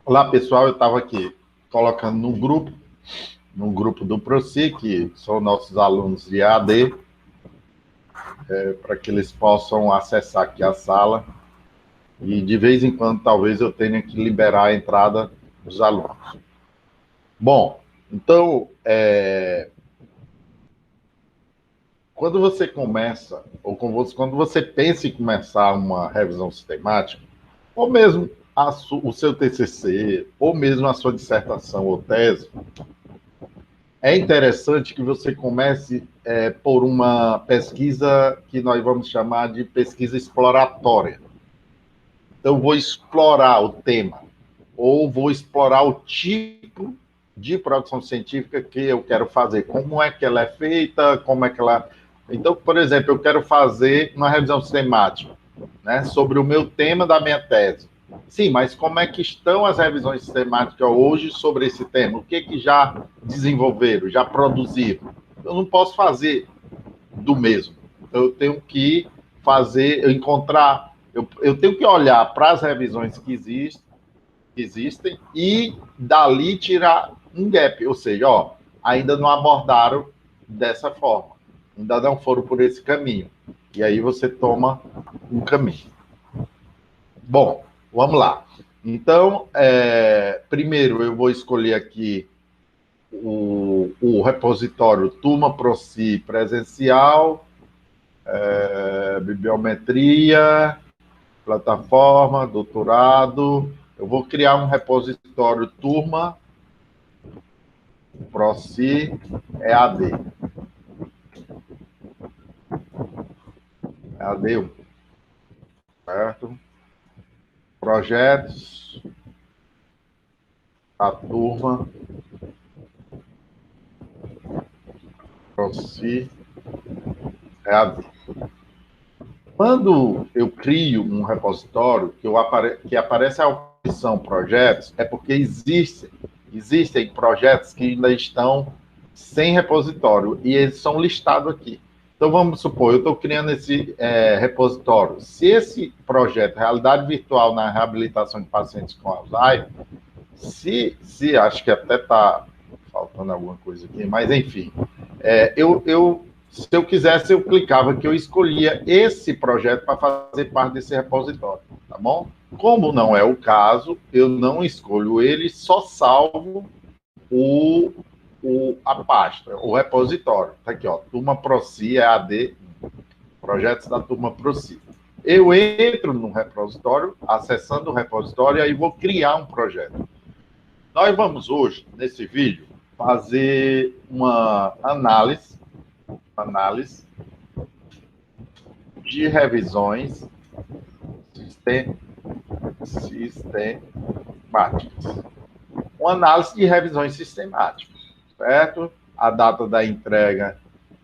Olá, pessoal, eu estava aqui colocando no grupo do Proci, que são nossos alunos de AD, para que eles possam acessar aqui a sala. E de vez em quando, talvez eu tenha que liberar a entrada dos alunos. Bom, então, quando você começa, ou quando você pensa em começar uma revisão sistemática, ou mesmo o seu TCC, ou mesmo a sua dissertação ou tese, é interessante que você comece por uma pesquisa que nós vamos chamar de pesquisa exploratória. Então, vou explorar o tema, ou vou explorar o tipo de produção científica que eu quero fazer, como é que ela é feita, como é que ela... Então, por exemplo, eu quero fazer uma revisão sistemática, né, sobre o meu tema da minha tese. Sim, mas como é que estão as revisões sistemáticas hoje sobre esse tema? O que já desenvolveram, já produziram? Eu não posso fazer do mesmo. Eu tenho que eu tenho que olhar para as revisões que existem e dali tirar um gap, ou seja, ainda não abordaram dessa forma, ainda não foram por esse caminho. E aí você toma um caminho. Bom, vamos lá. Então, primeiro eu vou escolher aqui o repositório Turma Proci presencial, bibliometria, plataforma, doutorado. Eu vou criar um repositório Turma Proci EAD. EAD1, certo? Projetos, a turma, Proci EAD. Quando eu crio um repositório, que aparece a opção projetos, é porque existem projetos que ainda estão sem repositório, e eles são listados aqui. Então, vamos supor, eu estou criando esse repositório. Se esse projeto, Realidade Virtual na Reabilitação de Pacientes com Alzheimer, acho que até está faltando alguma coisa aqui, mas enfim, se eu quisesse, eu clicava que eu escolhia esse projeto para fazer parte desse repositório, tá bom? Como não é o caso, eu não escolho ele, só salvo a pasta, o repositório. Tá aqui, Turma Proci EAD, projetos da Turma Proci. Eu entro no repositório, acessando o repositório, e aí vou criar um projeto. Nós vamos hoje, nesse vídeo, fazer uma análise de revisões sistemáticas. Uma análise de revisões sistemáticas, certo? A data da entrega,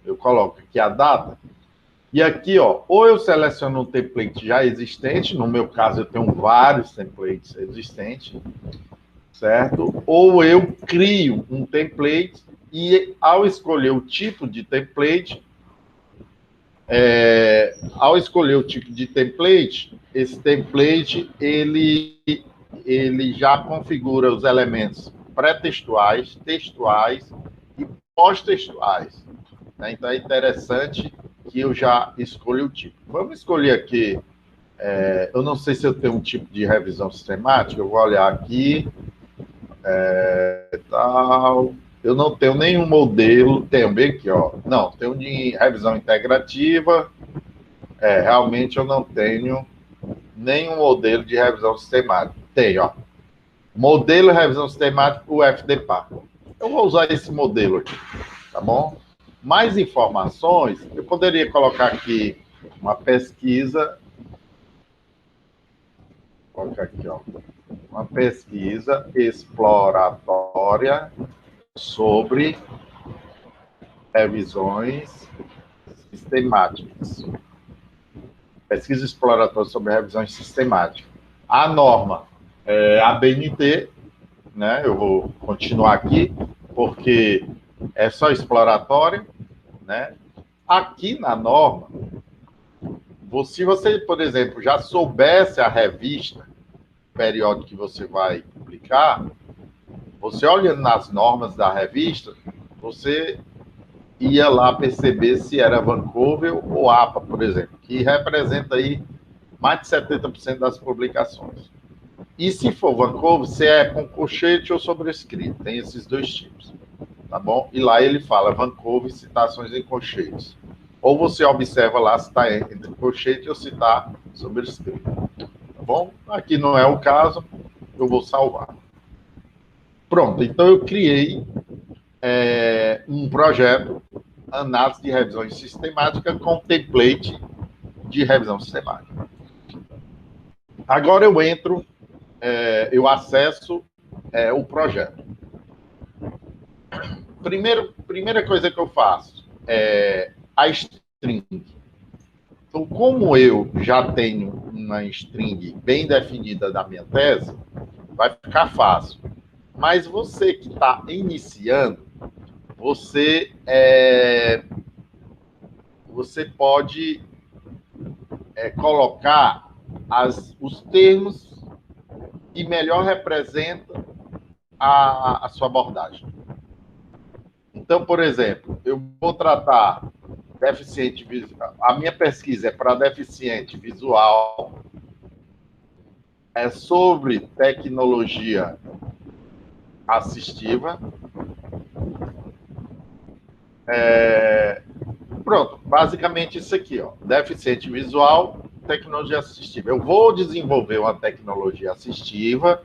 eu coloco aqui a data, e aqui, ou eu seleciono um template já existente, no meu caso eu tenho vários templates existentes, certo? Ou eu crio um template e, ao escolher o tipo de template, esse template, ele já configura os elementos pré-textuais, textuais e pós-textuais. Né? Então, é interessante que eu já escolha o tipo. Vamos escolher aqui, eu não sei se eu tenho um tipo de revisão sistemática, eu vou olhar aqui, tal... Eu não tenho nenhum modelo, tenho bem aqui, não, tenho de revisão integrativa, realmente eu não tenho nenhum modelo de revisão sistemática. Tenho, modelo de revisão sistemática, o FDPA. Eu vou usar esse modelo aqui, tá bom? Mais informações, eu poderia colocar aqui uma pesquisa, vou colocar aqui, uma pesquisa exploratória sobre revisões sistemáticas. Pesquisa exploratória sobre revisões sistemáticas. A norma a BNT, né? Eu vou continuar aqui, porque é só exploratória, né? Aqui na norma, se você, por exemplo, já soubesse a revista periódica que você vai publicar, você olhando nas normas da revista, você ia lá perceber se era Vancouver ou APA, por exemplo, que representa aí mais de 70% das publicações. E se for Vancouver, se é com colchete ou sobrescrito, tem esses dois tipos, tá bom? E lá ele fala Vancouver, citações em colchetes. Ou você observa lá se está entre colchete ou se está sobrescrito, tá bom? Aqui não é o caso, eu vou salvar. Pronto, então eu criei um projeto, análise de revisões sistemáticas com template de revisão sistemática. Agora eu entro, eu acesso o projeto. Primeira coisa que eu faço é a string. Então, como eu já tenho uma string bem definida da minha tese, vai ficar fácil. Mas você que está iniciando, você pode colocar os termos que melhor representam a sua abordagem. Então, por exemplo, eu vou tratar deficiente visual. A minha pesquisa é para deficiente visual, é sobre tecnologia assistiva. Pronto, basicamente isso aqui, ó, deficiente visual, tecnologia assistiva. Eu vou desenvolver uma tecnologia assistiva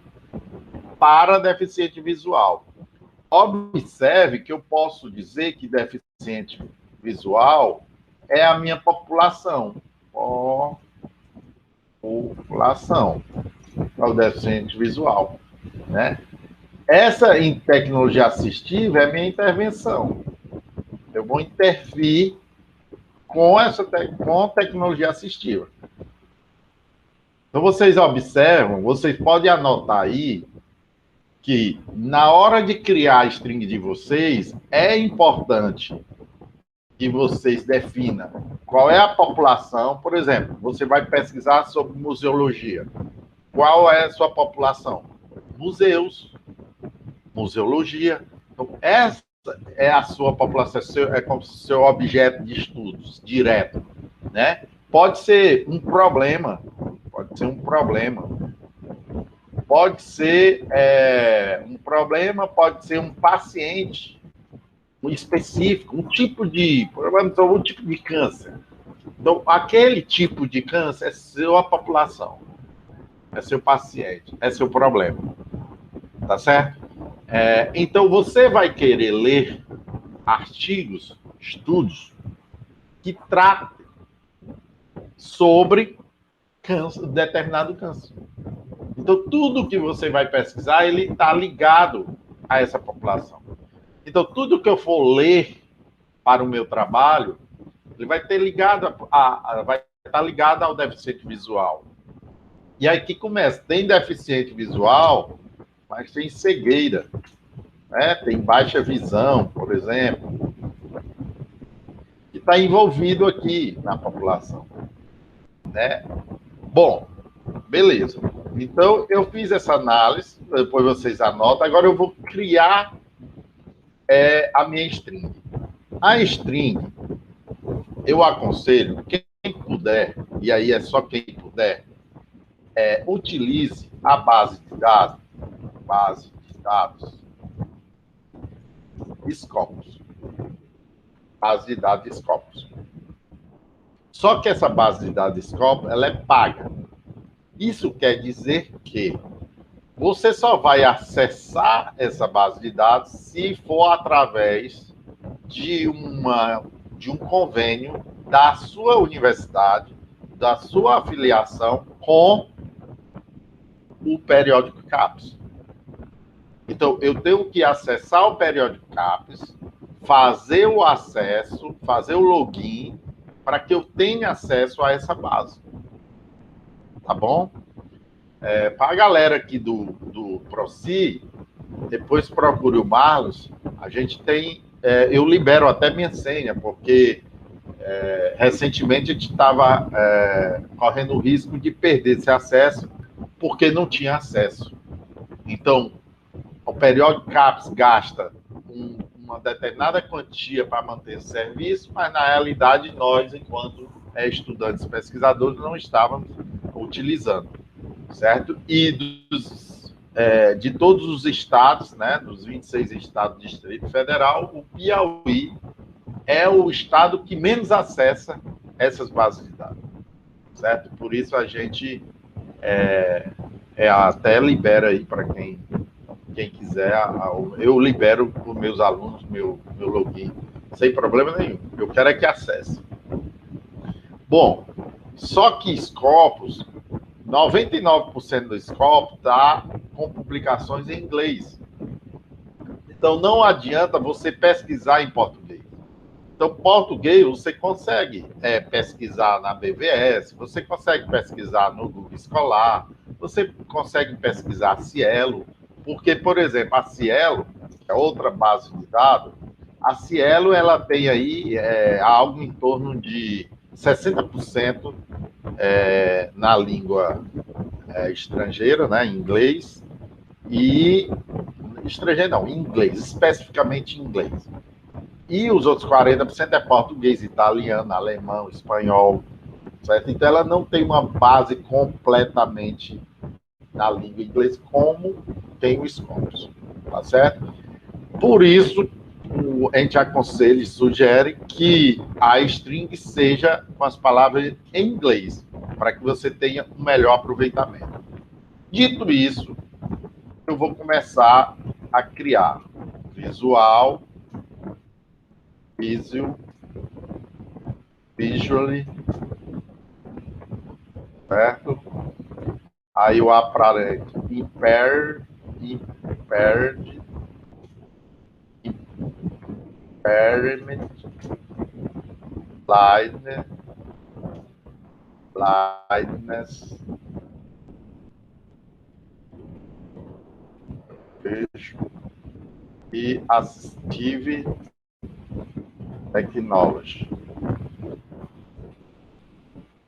para deficiente visual. Observe que eu posso dizer que deficiente visual é a minha população. População. É o deficiente visual, né? Essa em tecnologia assistiva é a minha intervenção. Eu vou intervir com tecnologia assistiva. Então, vocês observam, vocês podem anotar aí que, na hora de criar a string de vocês, é importante que vocês definam qual é a população. Por exemplo, você vai pesquisar sobre museologia. Qual é a sua população? Museus, museologia. Então, essa é a sua população, é como seu objeto de estudos direto, né? Pode ser um problema, pode ser um problema. Pode ser um problema, pode ser um paciente específico, um tipo de câncer. Então, aquele tipo de câncer é sua população, é seu paciente, é seu problema. Tá certo? Então, você vai querer ler artigos, estudos, que tratem sobre determinado câncer. Então, tudo que você vai pesquisar, ele está ligado a essa população. Então, tudo que eu for ler para o meu trabalho, ele vai ter vai estar ligado ao deficiente visual. E aí que começa. Tem deficiente visual, mas tem cegueira, né? Tem baixa visão, por exemplo, que está envolvido aqui na população, né? Bom, beleza. Então, eu fiz essa análise, depois vocês anotam. Agora eu vou criar a minha string. A string, eu aconselho, quem puder, e aí é só quem puder, utilize a base de dados, Scopus. Base de dados Scopus. Só que essa base de dados Scopus, ela é paga. Isso quer dizer que você só vai acessar essa base de dados se for através de um convênio da sua universidade, da sua afiliação com o periódico CAPES. Então, eu tenho que acessar o periódico CAPES, fazer o acesso, fazer o login, para que eu tenha acesso a essa base. Tá bom? Para a galera aqui do Proci, depois procure o Marlos, a gente tem... eu libero até minha senha, porque recentemente a gente estava correndo o risco de perder esse acesso, porque não tinha acesso. Então, o periódico CAPES gasta uma determinada quantia para manter o serviço, mas na realidade nós, enquanto estudantes e pesquisadores, não estávamos utilizando, certo? E de todos os estados, né, dos 26 estados do Distrito Federal, o Piauí é o estado que menos acessa essas bases de dados, certo? Por isso a gente até libera aí para quem quiser, eu libero para os meus alunos meu login, sem problema nenhum. Eu quero é que acesse. Bom, só que Scopus, 99% do Scopus está com publicações em inglês. Então, não adianta você pesquisar em português. Então, português você consegue pesquisar na BVS, você consegue pesquisar no Google Escolar, você consegue pesquisar Cielo, porque, por exemplo, a Cielo, que é outra base de dados, a Cielo ela tem aí algo em torno de 60% na língua estrangeira, né, em inglês, e estrangeiro não, em inglês, especificamente em inglês. E os outros 40% é português, italiano, alemão, espanhol, certo? Então ela não tem uma base completamente na língua inglesa como tem o Scopus, tá certo? Por isso, a gente aconselha e sugere que a string seja com as palavras em inglês, para que você tenha um melhor aproveitamento. Dito isso, eu vou começar a criar visually, certo? Aí o aparelho impaired, impairment, blindness, e assistive technology.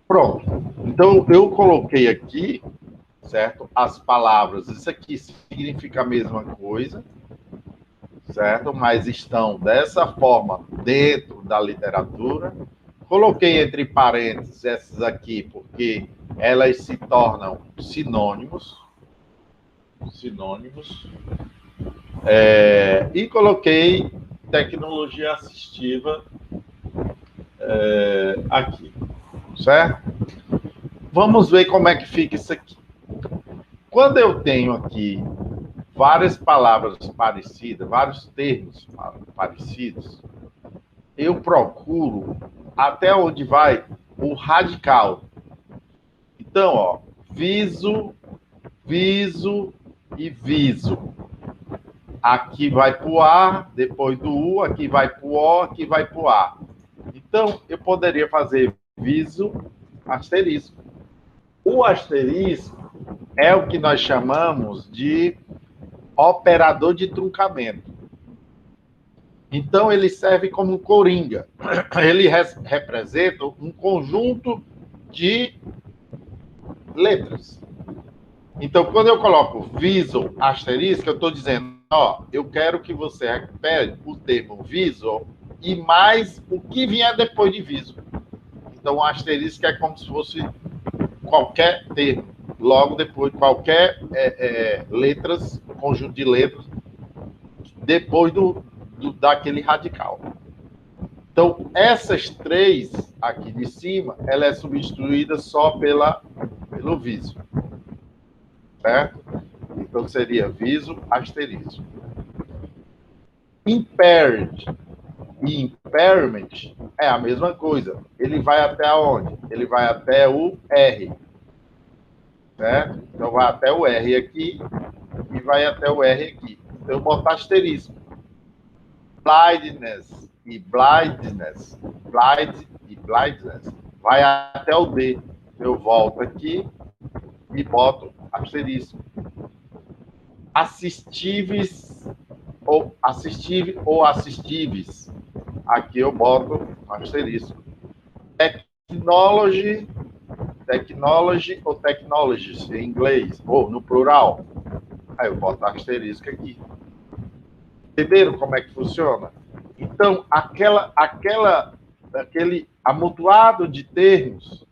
Pronto. Então, eu coloquei aqui, certo? As palavras. Isso aqui significa a mesma coisa, certo? Mas estão dessa forma dentro da literatura. Coloquei entre parênteses essas aqui, porque elas se tornam sinônimos. E coloquei tecnologia assistiva aqui, certo? Vamos ver como é que fica isso aqui. Quando eu tenho aqui várias palavras parecidas, vários termos parecidos, eu procuro até onde vai o radical. Então, ó, viso e viso. Aqui vai para o A, depois do U, aqui vai para o O, aqui vai para o A. Então, eu poderia fazer viso asterisco. O asterisco é o que nós chamamos de operador de truncamento. Então, ele serve como um coringa. Ele representa um conjunto de letras. Então, quando eu coloco viso asterisco, eu estou dizendo, ó, eu quero que você recupere o termo viso e mais o que vier depois de viso. Então, o asterisco é como se fosse qualquer termo, logo depois, qualquer letras, conjunto de letras, depois daquele radical. Então, essas três aqui de cima, ela é substituída só pelo viso. Certo? Então, seria viso asterisco. Impaired e impairment é a mesma coisa. Ele vai até onde? Ele vai até o R. Certo? Então, vai até o R aqui e vai até o R aqui. Então, eu boto asterisco. Blindness e blindness. Blind e blindness. Vai até o D. Eu volto aqui e boto asterisco. Assistives ou assistives. Aqui eu boto asterisco. Technology ou technologies em inglês, ou no plural. Aí eu boto asterisco aqui. Entenderam como é que funciona? Então, aquele amontoado de termos,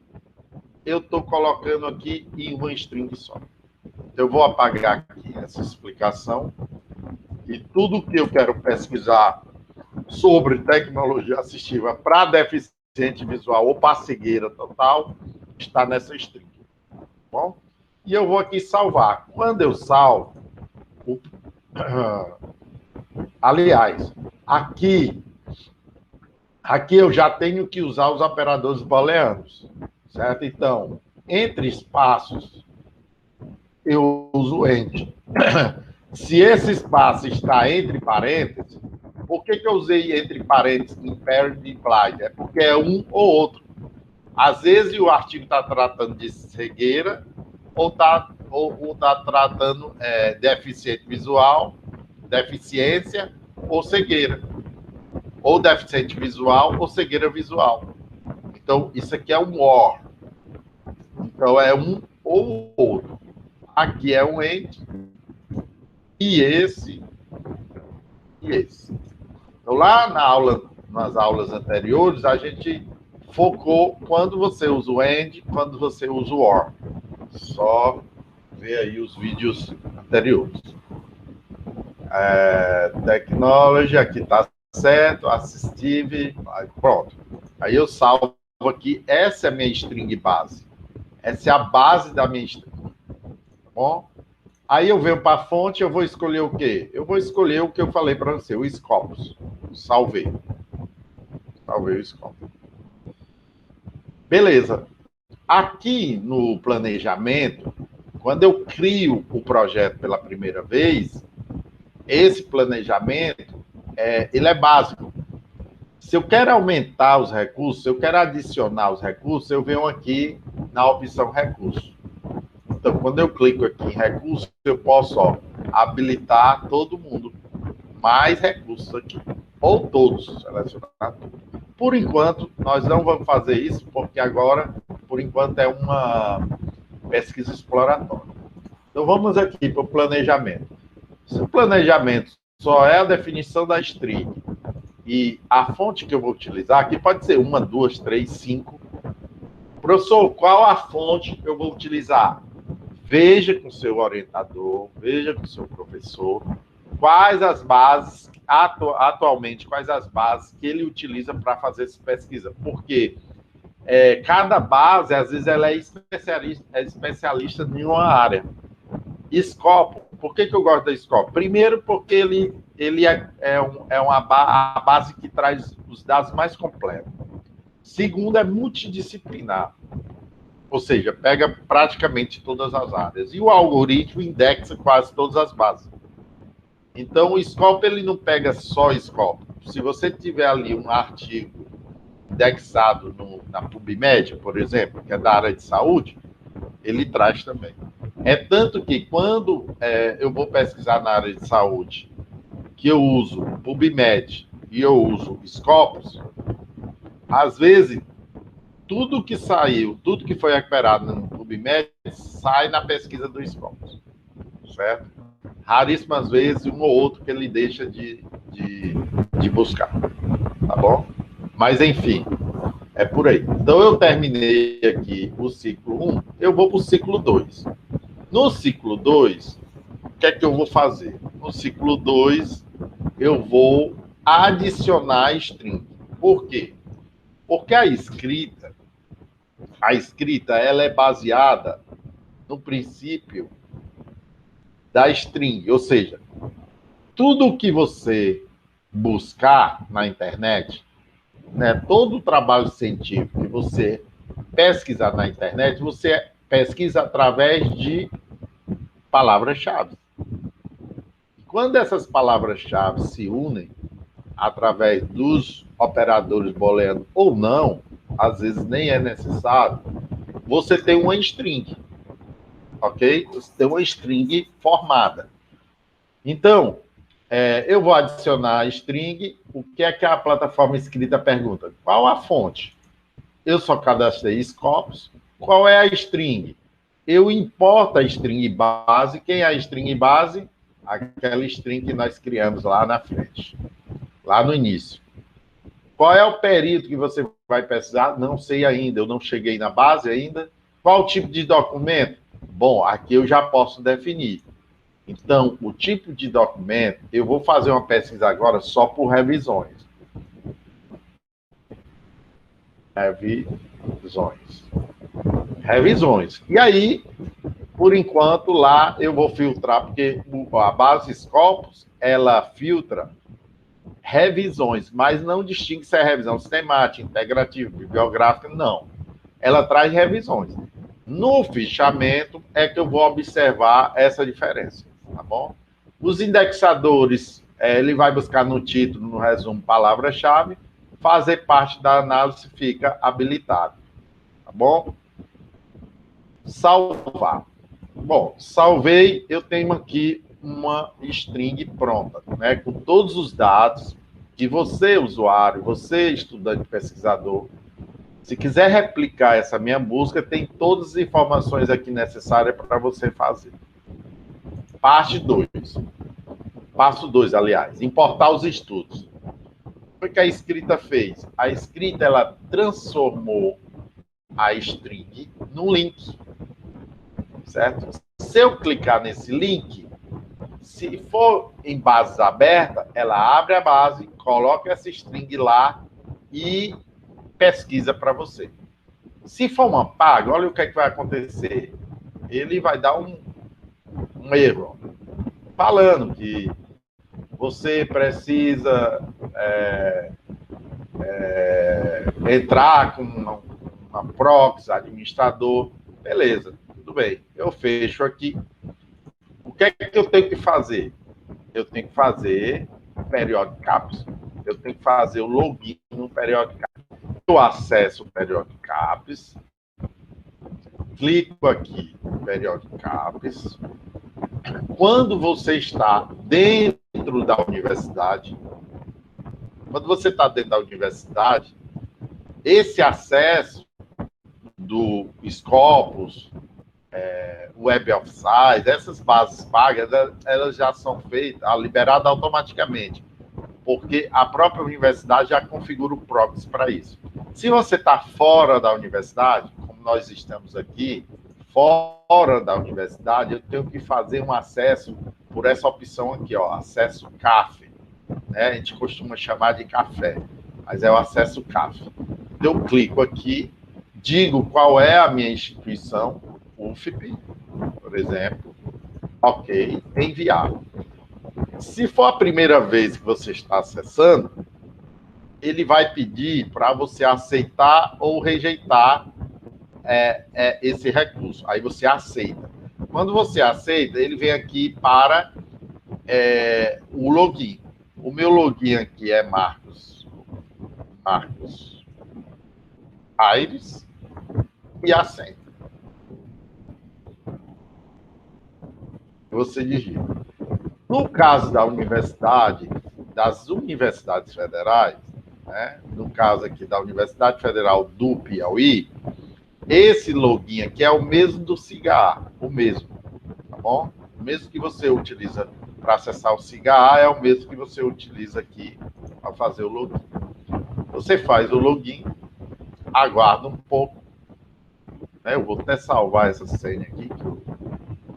eu estou colocando aqui em uma string só. Eu vou apagar aqui essa explicação e tudo que eu quero pesquisar sobre tecnologia assistiva para deficiente visual ou para cegueira total está nessa string. Bom? E eu vou aqui salvar. Quando eu salvo, aliás, aqui eu já tenho que usar os operadores booleanos, certo? Então, entre espaços, eu uso end. Se esse espaço está entre parênteses, por que eu usei entre parênteses em parent e implied? É porque é um ou outro. Às vezes o artigo está tratando de cegueira ou está tratando deficiente visual, deficiência ou cegueira. Ou deficiente visual ou cegueira visual. Então, isso aqui é um OR. Então, é um ou outro. Aqui é um end e esse e esse. Então, lá nas aulas anteriores, a gente focou quando você usa o AND, quando você usa o OR. Só ver aí os vídeos anteriores. Technology, aqui está certo, assistive, pronto. Aí eu salvo aqui, essa é a minha string base. Essa é a base da minha string. Tá bom? Aí eu venho para a fonte, eu vou escolher o quê? Eu vou escolher o que eu falei para você, o Scopus. Salvei. Salvei o Scopus. Beleza. Aqui no planejamento, quando eu crio o projeto pela primeira vez, esse planejamento, ele é básico. Se eu quero aumentar os recursos, se eu quero adicionar os recursos, eu venho aqui na opção recursos. Então, quando eu clico aqui em recursos, eu posso habilitar todo mundo. Mais recursos aqui. Ou todos, selecionar tudo. Por enquanto, nós não vamos fazer isso, porque agora, por enquanto, é uma pesquisa exploratória. Então, vamos aqui para o planejamento. Se o planejamento só é a definição da string e a fonte que eu vou utilizar, aqui pode ser 1, 2, 3, 5. Professor, qual a fonte que eu vou utilizar? Veja com o seu orientador, veja com o seu professor, quais as bases, atualmente, quais as bases que ele utiliza para fazer essa pesquisa. Porque cada base, às vezes, ela é especialista em uma área. Scopus, por que eu gosto da Scopus? Primeiro, porque ele a base que traz os dados mais completos. Segundo, é multidisciplinar. Ou seja, pega praticamente todas as áreas. E o algoritmo indexa quase todas as bases. Então, o Scopus, ele não pega só Scopus. Se você tiver ali um artigo indexado na PubMed, por exemplo, que é da área de saúde, ele traz também. É tanto que quando eu vou pesquisar na área de saúde, que eu uso PubMed e eu uso Scopus, às vezes, tudo que saiu, tudo que foi recuperado no PubMed, sai na pesquisa do Scopus, certo? Raríssimas vezes, um ou outro que ele deixa de buscar, tá bom? Mas, enfim, é por aí. Então, eu terminei aqui o ciclo 1, eu vou para o ciclo 2. No ciclo 2, o que é que eu vou fazer? No ciclo 2, eu vou adicionar string. Por quê? Porque a escrita, ela é baseada no princípio da string, ou seja, tudo que você buscar na internet, né, todo o trabalho científico que você pesquisar na internet, você pesquisa através de palavras-chave. Quando essas palavras-chave se unem através dos operadores booleanos ou não, às vezes nem é necessário, você tem uma string, ok? Você tem uma string formada. Então, eu vou adicionar a string. O que é que a plataforma escrita pergunta? Qual a fonte? Eu só cadastrei Scopus. Qual é a string? eu importo a string base. Quem é a string base? Aquela string que nós criamos lá na frente, lá no início. Qual é o período que você vai precisar? Não sei ainda, eu não cheguei na base ainda. Qual o tipo de documento? Bom, aqui eu já posso definir. Então, o tipo de documento, eu vou fazer uma pesquisa agora só por revisões. Revisões. E aí, por enquanto, lá eu vou filtrar, porque a base Scopus, ela filtra revisões, mas não distingue se é revisão sistemática, integrativa, bibliográfica, não. Ela traz revisões. No fichamento é que eu vou observar essa diferença, tá bom? Os indexadores, ele vai buscar no título, no resumo, palavra-chave, fazer parte da análise fica habilitado, tá bom? Salvar. Bom, salvei, eu tenho aqui uma string pronta, né, com todos os dados que você, usuário, você, estudante pesquisador, se quiser replicar essa minha busca, tem todas as informações aqui necessárias para você fazer. Parte 2. Passo 2, aliás, importar os estudos. O que a escrita fez? A escrita, ela transformou a string num link, certo? Se eu clicar nesse link, se for em bases abertas, ela abre a base, coloca essa string lá e pesquisa para você. Se for uma paga, olha o que, é que vai acontecer. Ele vai dar um erro, falando que você precisa entrar com uma proxy, administrador. Beleza, tudo bem. Eu fecho aqui. O que é que eu tenho que fazer? Eu tenho que fazer o Periodic Caps. Eu tenho que fazer o login no Periodic Caps. Eu acesso o Periodic Caps. Clico aqui no Periodic Caps. Quando você está dentro da universidade, esse acesso do Scopus, Web of Science, essas bases pagas, elas já são feitas, liberadas automaticamente, porque a própria universidade já configura o proxy para isso. Se você está fora da universidade, como nós estamos aqui, fora da universidade, eu tenho que fazer um acesso por essa opção aqui, ó, acesso CAF, né? A gente costuma chamar de café, mas é o acesso CAF. Eu clico aqui, digo qual é a minha instituição, UFP, por exemplo, ok, enviar. Se for a primeira vez que você está acessando, ele vai pedir para você aceitar ou rejeitar esse recurso. Aí você aceita. Quando você aceita, ele vem aqui para o login. O meu login aqui é Marcos Aires e aceita. Você digita. No caso da universidade, das universidades federais, né, no caso aqui da Universidade Federal do Piauí, esse login aqui é o mesmo do CIGA, o mesmo, tá bom? O mesmo que você utiliza para acessar o CIGA é o mesmo que você utiliza aqui para fazer o login. Você faz o login, aguarda um pouco, né? Eu vou até salvar essa senha aqui, que eu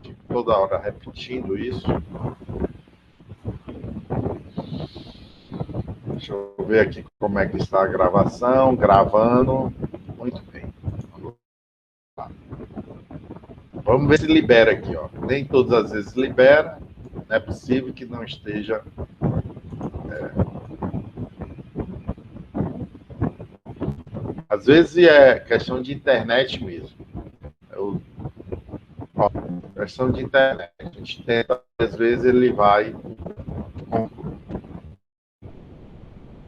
fico toda hora repetindo isso. Deixa eu ver aqui como é que está a gravação. Gravando. Muito bem. Vamos ver se libera aqui, ó. Nem todas as vezes libera. Não é possível que não esteja. Às vezes é questão de internet mesmo. Questão de internet. A gente tenta, às vezes ele vai.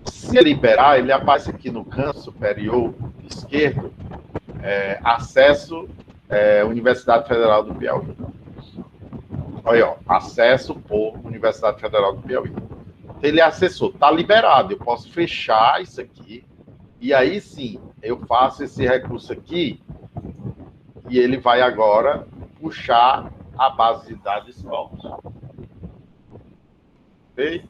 Se liberar, ele aparece aqui no canto superior esquerdo, acesso Universidade Federal do Piauí. Olha, ó, acesso por Universidade Federal do Piauí. Ele acessou, está liberado, eu posso fechar isso aqui, e aí sim, eu faço esse recurso aqui, e ele vai agora puxar a base de dados Scopus. Ok?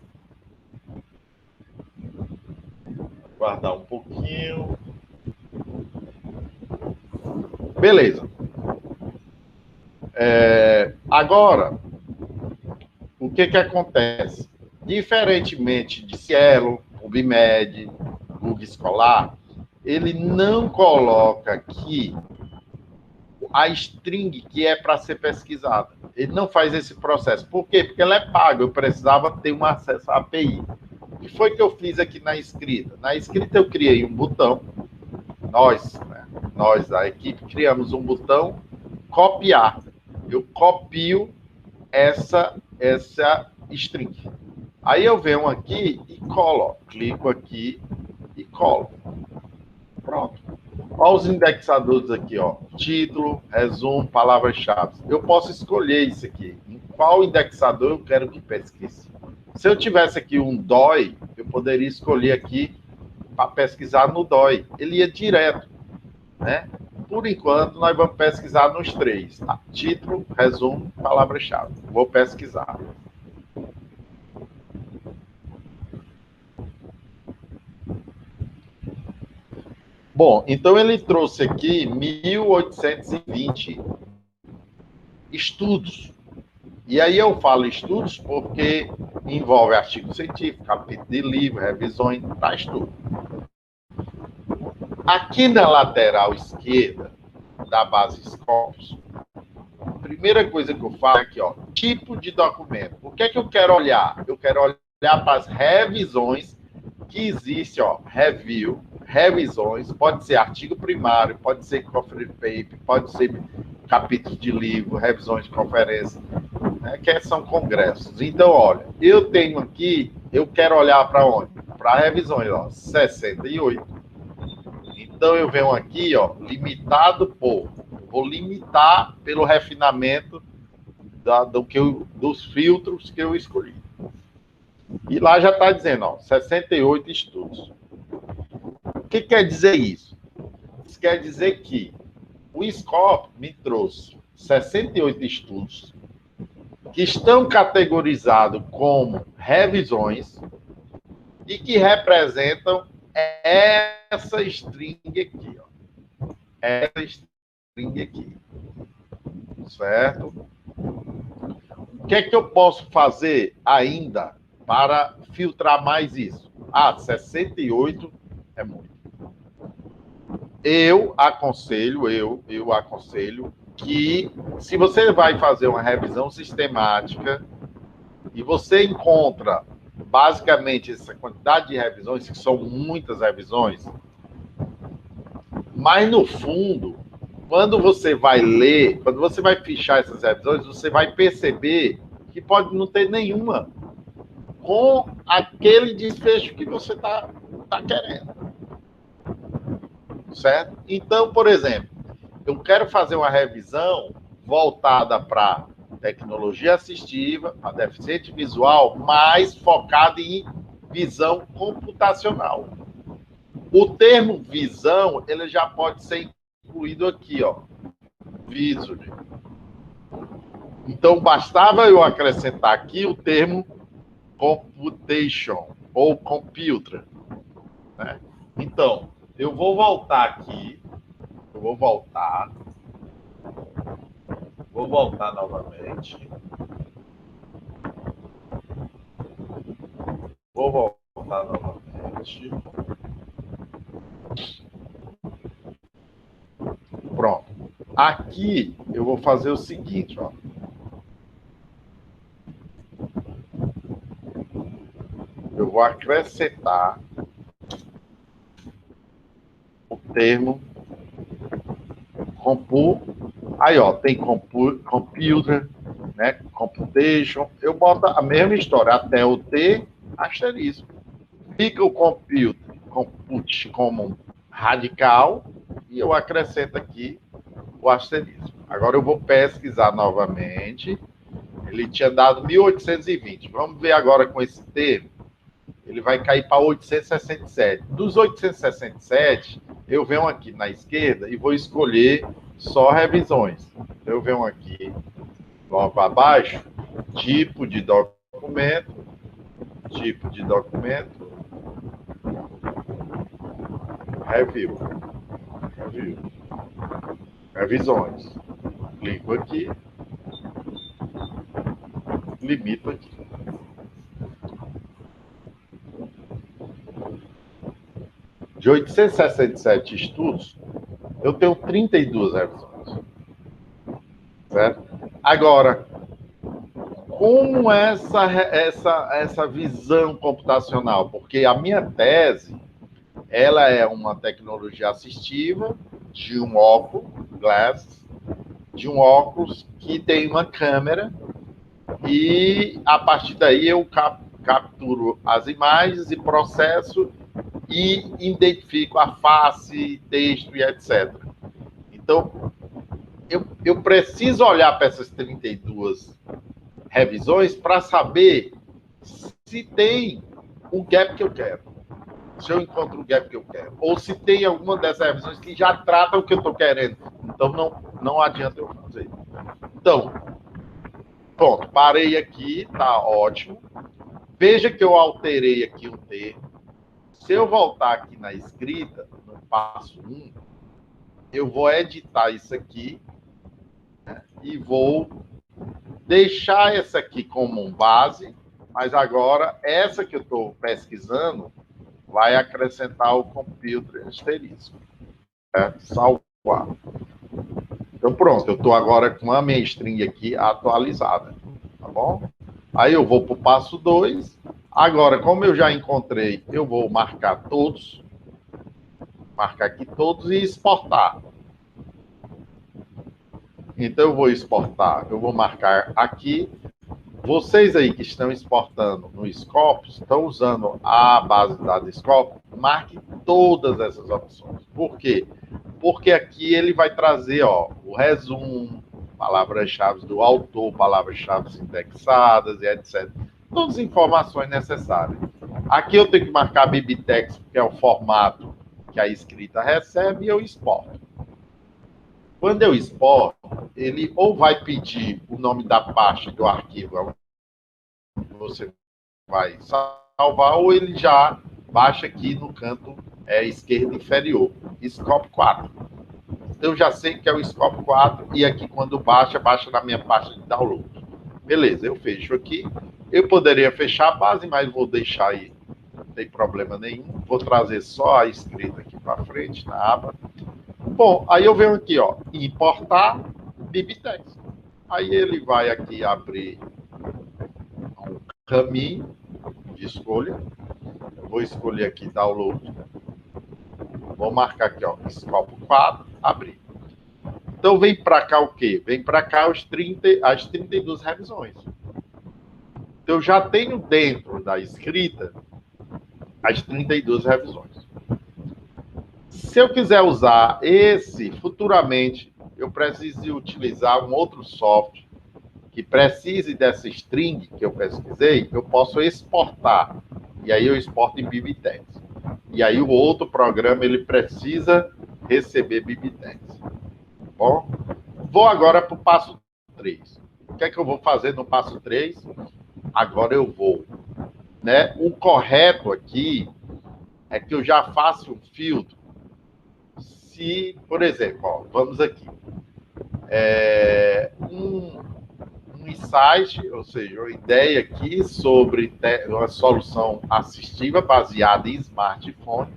Guardar um pouquinho. Beleza. Agora, o que acontece? Diferentemente de Cielo, PubMed, Google Scholar, ele não coloca aqui a string que é para ser pesquisada. Ele não faz esse processo. Por quê? Porque ela é paga. Eu precisava ter um acesso à API. O que foi que eu fiz aqui na escrita? Na escrita eu criei um botão. Nós, a equipe, criamos um botão copiar. Eu copio essa string. Aí eu venho aqui e colo. Clico aqui e colo. Pronto. Olha os indexadores aqui, ó. Título, resumo, palavras-chave. Eu posso escolher isso aqui. Em qual indexador eu quero que pesquise. Se eu tivesse aqui um DOI, eu poderia escolher aqui para pesquisar no DOI. Ele ia direto, né? Por enquanto, nós vamos pesquisar nos três. Tá? Título, resumo, palavra-chave. Vou pesquisar. Bom, então ele trouxe aqui 1820 estudos. E aí eu falo estudos porque envolve artigo científico, capítulo de livro, revisões, traz tudo. Aqui na lateral esquerda da base Scopus, a primeira coisa que eu falo aqui, ó, tipo de documento. O que é que eu quero olhar? Eu quero olhar para as revisões que existem, ó, review, revisões, pode ser artigo primário, pode ser conference paper, pode ser capítulo de livro, revisões de conferência, né, que são congressos. Então, olha, eu tenho aqui, eu quero olhar para onde? Para revisões, ó, 68. Então, eu venho aqui, ó, limitado por, vou limitar pelo refinamento dos filtros que eu escolhi. E lá já está dizendo, ó, 68 estudos. O que quer dizer isso? Isso quer dizer que o Scopus me trouxe 68 estudos que estão categorizados como revisões e que representam essa string aqui, ó. Essa string aqui. Certo? O que é que eu posso fazer ainda para filtrar mais isso? 68 é muito. Eu aconselho que, se você vai fazer uma revisão sistemática e você encontra basicamente essa quantidade de revisões, que são muitas revisões, mas no fundo, quando você vai ler, quando você vai fichar essas revisões, você vai perceber que pode não ter nenhuma com aquele desfecho que você está querendo. Certo? Então, por exemplo, eu quero fazer uma revisão voltada para tecnologia assistiva, a deficiente visual, mais focada em visão computacional. O termo visão, ele já pode ser incluído aqui, ó, visory. Então, bastava eu acrescentar aqui o termo computation ou computer, né? Então, eu vou voltar aqui, vou voltar novamente. Vou voltar novamente. Pronto. Aqui eu vou fazer o seguinte, ó. Eu vou acrescentar o termo aí, ó, tem computer, né, computation. Eu boto a mesma história, até o T, asterisco. Fica o compute como radical e eu acrescento aqui o asterisco. Agora eu vou pesquisar novamente. Ele tinha dado 1820. Vamos ver agora com esse termo. Ele vai cair para 867. Dos 867, eu venho aqui na esquerda e vou escolher só revisões. Eu venho aqui, logo abaixo, tipo de documento, review, revisões. Clico aqui, limito aqui. De 867 estudos, eu tenho 32 revisões. Certo? Agora, como essa visão computacional? Porque a minha tese, ela é uma tecnologia assistiva de um óculos, de um óculos que tem uma câmera e a partir daí eu capturo as imagens e processo e identifico a face, texto e etc. Então, eu preciso olhar para essas 32 revisões para saber se tem o gap que eu quero. Se eu encontro o gap que eu quero. Ou se tem alguma dessas revisões que já trata o que eu estou querendo. Então, não adianta eu fazer. Então, pronto, parei aqui, tá ótimo. Veja que eu alterei aqui um termo. Se eu voltar aqui na escrita, no passo 1, eu vou editar isso aqui, né, e vou deixar essa aqui como base, mas agora essa que eu estou pesquisando vai acrescentar o computer asterisco. Salvar. Então pronto, eu estou agora com a minha string aqui atualizada. Tá bom? Aí eu vou para o passo 2. Agora, como eu já encontrei, eu vou marcar todos. Marcar aqui todos e exportar. Então eu vou exportar, eu vou marcar aqui. Vocês aí que estão exportando no Scopus, estão usando a base de dados Scopus, marque todas essas opções. Por quê? Porque aqui ele vai trazer o resumo, palavras-chave do autor, palavras-chave indexadas e etc. Todas as informações necessárias. Aqui eu tenho que marcar BibTeX, que é o formato que a escrita recebe, e eu exporto. Quando eu exporto, ele ou vai pedir o nome da pasta do arquivo que você vai salvar, ou ele já baixa aqui no canto esquerdo inferior, Scope 4. Eu já sei que é o Scope 4, e aqui quando baixa na minha pasta de download. Beleza, eu fecho aqui. Eu poderia fechar a base, mas vou deixar aí, não tem problema nenhum. Vou trazer só a escrita aqui para frente, na aba. Bom, aí eu venho aqui, importar BibTeX. Aí ele vai aqui abrir um caminho de escolha. Eu vou escolher aqui download. Vou marcar aqui, Scope 4, abrir. Então vem para cá o quê? Vem para cá as 32 revisões. Então eu já tenho dentro da escrita as 32 revisões. Se eu quiser usar esse futuramente, eu preciso utilizar um outro software que precise dessa string que eu pesquisei, eu posso exportar. E aí eu exporto em BibTeX. E aí o outro programa, ele precisa receber BibTeX. Bom, vou agora para o passo 3. O que é que eu vou fazer no passo 3? Agora eu vou. Né? O correto aqui é que eu já faço um filtro. Se, por exemplo, vamos aqui. Um insight, ou seja, uma ideia aqui sobre uma solução assistiva baseada em smartphone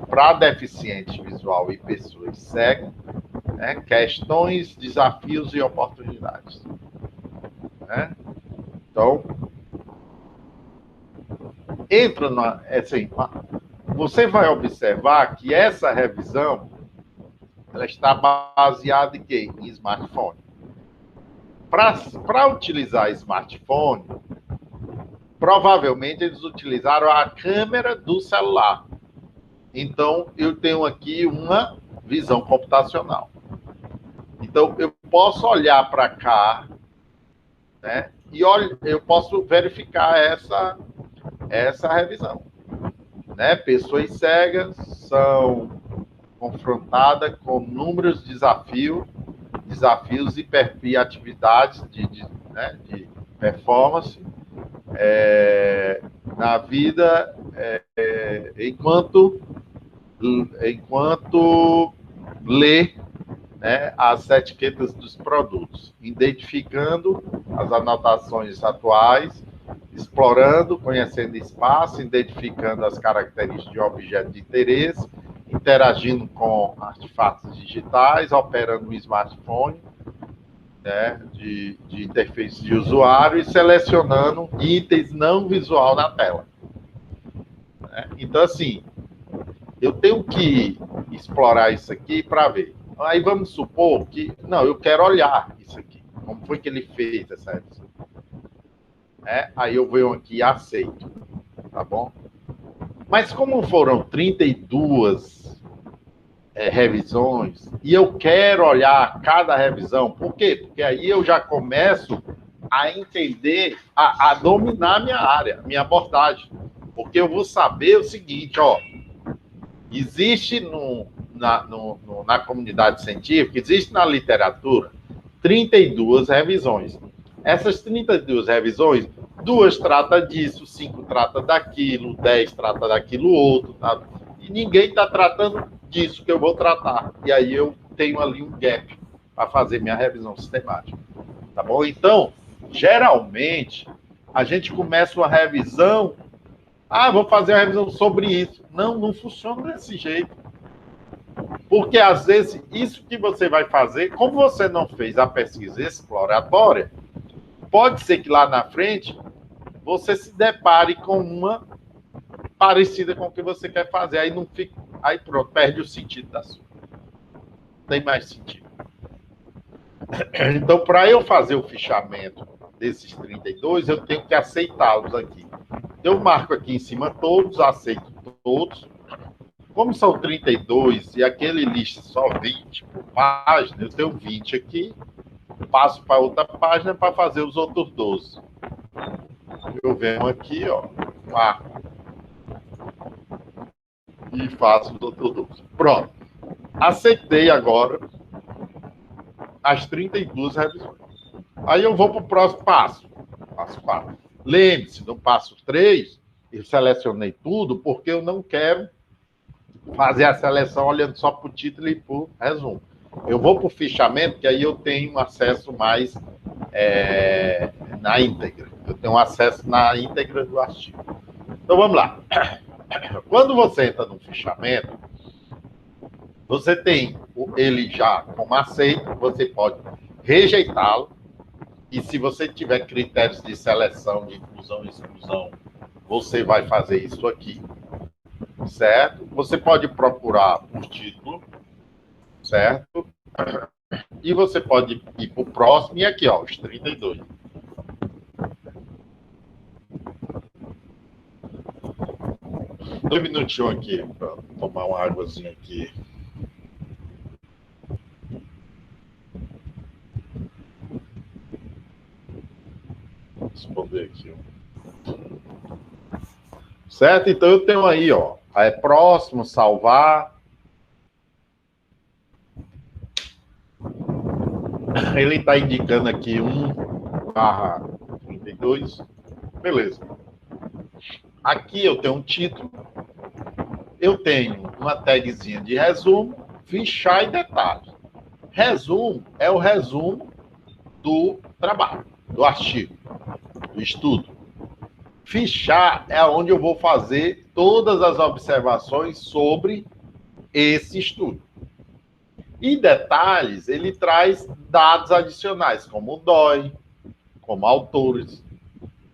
para deficiente visual e pessoas cegas, né? Questões, desafios e oportunidades. Né? Então, entra na... Assim, você vai observar que essa revisão ela está baseada em quê? Em smartphone. Para utilizar smartphone, provavelmente eles utilizaram a câmera do celular. Então, eu tenho aqui uma visão computacional. Então, eu posso olhar para cá, né? E eu posso verificar essa revisão. Né? Pessoas cegas são confrontadas com inúmeros desafios desafios e atividades né, de performance na vida enquanto lê, né, as etiquetas dos produtos, identificando as anotações atuais, explorando, conhecendo espaço, identificando as características de objeto de interesse, interagindo com artefatos digitais, operando no smartphone, né, de interface de usuário e selecionando itens não visual na tela. Né? Então, assim, eu tenho que explorar isso aqui para ver. Aí vamos supor que, não, eu quero olhar isso aqui. Como foi que ele fez essa revisão? Aí eu venho aqui e aceito, tá bom? Mas como foram 32 revisões, e eu quero olhar cada revisão, por quê? Porque aí eu já começo a entender, a dominar minha área, minha abordagem. Porque eu vou saber o seguinte, ó, existe na comunidade científica, existe na literatura 32 revisões. Essas 32 revisões, 2 trata disso, 5 trata daquilo, 10 trata daquilo outro, tá? E ninguém está tratando disso que eu vou tratar. E aí eu tenho ali um gap para fazer minha revisão sistemática. Tá bom? Então, geralmente, a gente começa uma revisão. Vou fazer uma revisão sobre isso. Não funciona desse jeito. Porque, às vezes, isso que você vai fazer, como você não fez a pesquisa exploratória, pode ser que lá na frente você se depare com uma parecida com o que você quer fazer. Aí não fica, aí pronto, perde o sentido da sua. Não tem mais sentido. Então, para eu fazer o fichamento desses 32, eu tenho que aceitá-los aqui. Eu marco aqui em cima todos, aceito todos. Como são 32 e aquele lista só 20 por página, eu tenho 20 aqui, passo para outra página para fazer os outros 12. Eu venho aqui, ó, marco e faço os outros 12. Pronto. Aceitei agora as 32 revisões. Aí eu vou para o próximo passo. Passo 4. Lembre-se, no passo 3, eu selecionei tudo porque eu não quero fazer a seleção olhando só para o título e para o resumo. Eu vou para o fichamento, que aí eu tenho acesso mais na íntegra. Eu tenho acesso na íntegra do artigo. Então, vamos lá. Quando você entra no fichamento, você tem ele já como aceito, você pode rejeitá-lo, e se você tiver critérios de seleção, de inclusão e exclusão, você vai fazer isso aqui, certo? Você pode procurar por título, certo? E você pode ir para o próximo, e aqui, ó, os 32. Dois minutinhos aqui, para tomar uma águazinha aqui. Vou responder aqui. Certo? Então eu tenho aí, ó, próximo, salvar. Ele está indicando aqui 1/32. Beleza. Aqui eu tenho um título. Eu tenho uma tagzinha de resumo, fichar e detalhes. Resumo é o resumo do trabalho, do artigo, do estudo. Fichar é onde eu vou fazer todas as observações sobre esse estudo. E detalhes, ele traz dados adicionais, como o DOI, como autores,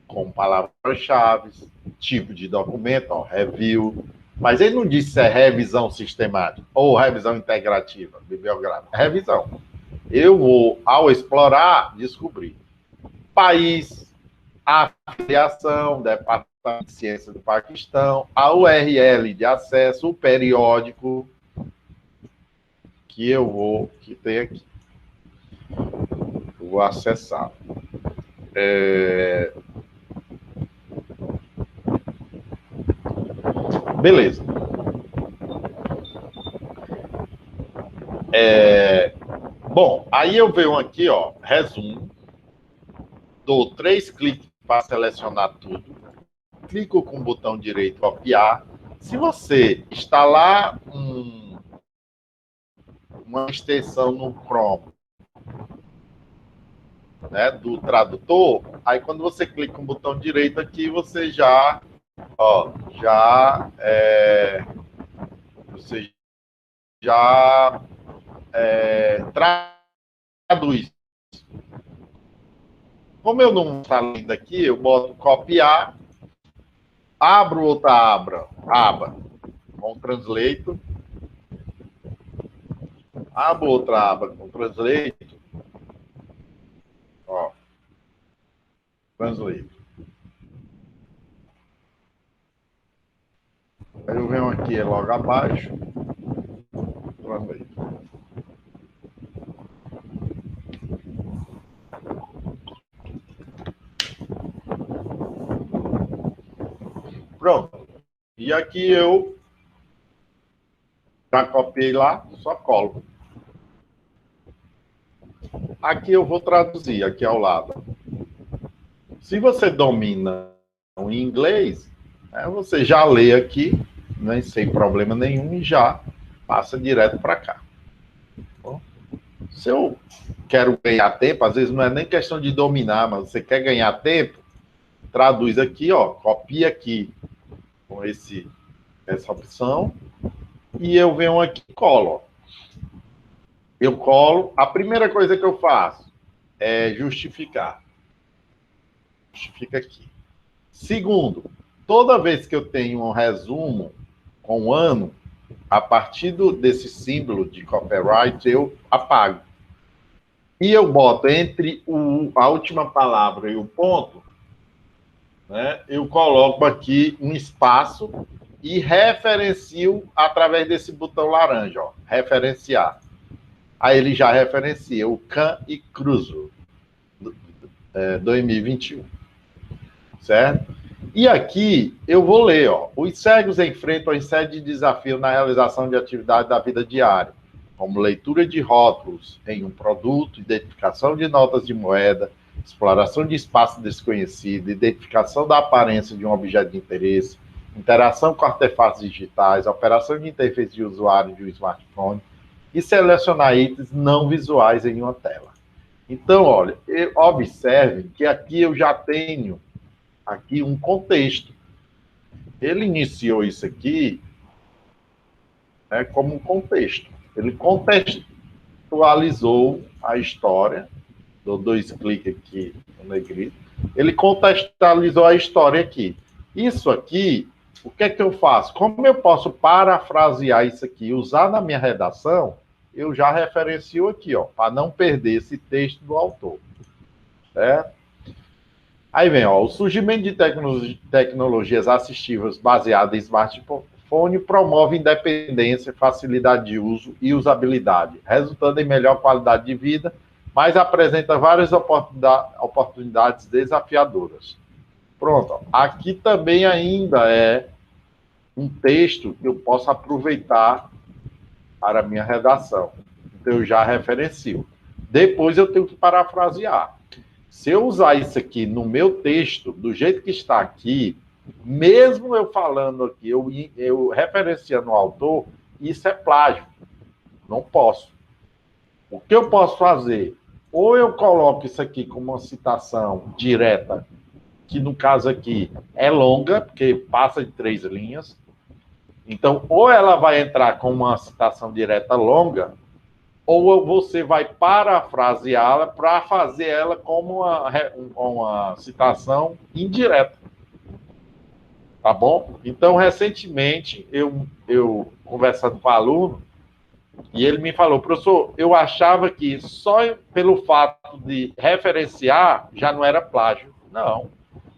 como palavras-chave, tipo de documento, ó, review. Mas ele não diz se é revisão sistemática ou revisão integrativa, bibliográfica. É revisão. Eu vou, ao explorar, descobrir país, a filiação, Departamento de Ciência do Paquistão, a URL de acesso, o periódico que tem aqui. Eu vou acessar. Beleza. Bom, aí eu venho aqui, ó, resumo, dou 3 cliques para selecionar tudo, clico com o botão direito copiar. Se você instalar uma extensão no Chrome, né, do tradutor, aí quando você clica com o botão direito aqui, você já, ó, você já traduz. Como eu não falo ainda aqui, eu boto copiar, abro outra aba com Translate, abro outra aba com Translate, ó, Translate. Aí eu venho aqui logo abaixo, Translate. Pronto. E aqui eu já copiei lá, só colo. Aqui eu vou traduzir, aqui ao lado. Se você domina o inglês, você já lê aqui, né, sem problema nenhum, e já passa direto para cá. Bom, se eu quero ganhar tempo, às vezes não é nem questão de dominar, mas você quer ganhar tempo, traduz aqui, ó, copia aqui com essa opção, e eu venho aqui e colo. Eu colo, a primeira coisa que eu faço é justificar. Justifica aqui. Segundo, toda vez que eu tenho um resumo com um ano, a partir desse símbolo de copyright, eu apago. E eu boto entre a última palavra e o ponto, né, eu coloco aqui um espaço e referencio através desse botão laranja, ó, referenciar. Aí ele já referencia o Can e Cruzo 2021, certo? E aqui eu vou ler, ó, os cegos enfrentam uma série de desafios na realização de atividades da vida diária, como leitura de rótulos em um produto, identificação de notas de moeda, exploração de espaço desconhecido, identificação da aparência de um objeto de interesse, interação com artefatos digitais, operação de interface de usuário de um smartphone e selecionar itens não visuais em uma tela. Então, olha, observe que aqui eu já tenho aqui um contexto. Ele iniciou isso aqui, né, como um contexto. Ele contextualizou a história. Dou 2 cliques aqui no negrito. Ele contextualizou a história aqui. Isso aqui, o que é que eu faço? Como eu posso parafrasear isso aqui, usar na minha redação, eu já referencio aqui, ó, para não perder esse texto do autor. Certo? Aí vem, ó, o surgimento de tecnologias assistivas baseadas em smartphone promove independência, facilidade de uso e usabilidade, resultando em melhor qualidade de vida, mas apresenta várias oportunidades desafiadoras. Pronto, ó. Aqui também ainda é um texto que eu posso aproveitar para a minha redação. Então, eu já referencio. Depois eu tenho que parafrasear. Se eu usar isso aqui no meu texto, do jeito que está aqui, mesmo eu falando aqui, eu referenciando o autor, isso é plágio. Não posso. O que eu posso fazer? Ou eu coloco isso aqui como uma citação direta, que no caso aqui é longa, porque passa de 3 linhas. Então, ou ela vai entrar com uma citação direta longa, ou você vai parafraseá-la para fazer ela como uma citação indireta. Tá bom? Então, recentemente, eu conversando com o aluno, e ele me falou, professor, eu achava que só pelo fato de referenciar já não era plágio. Não.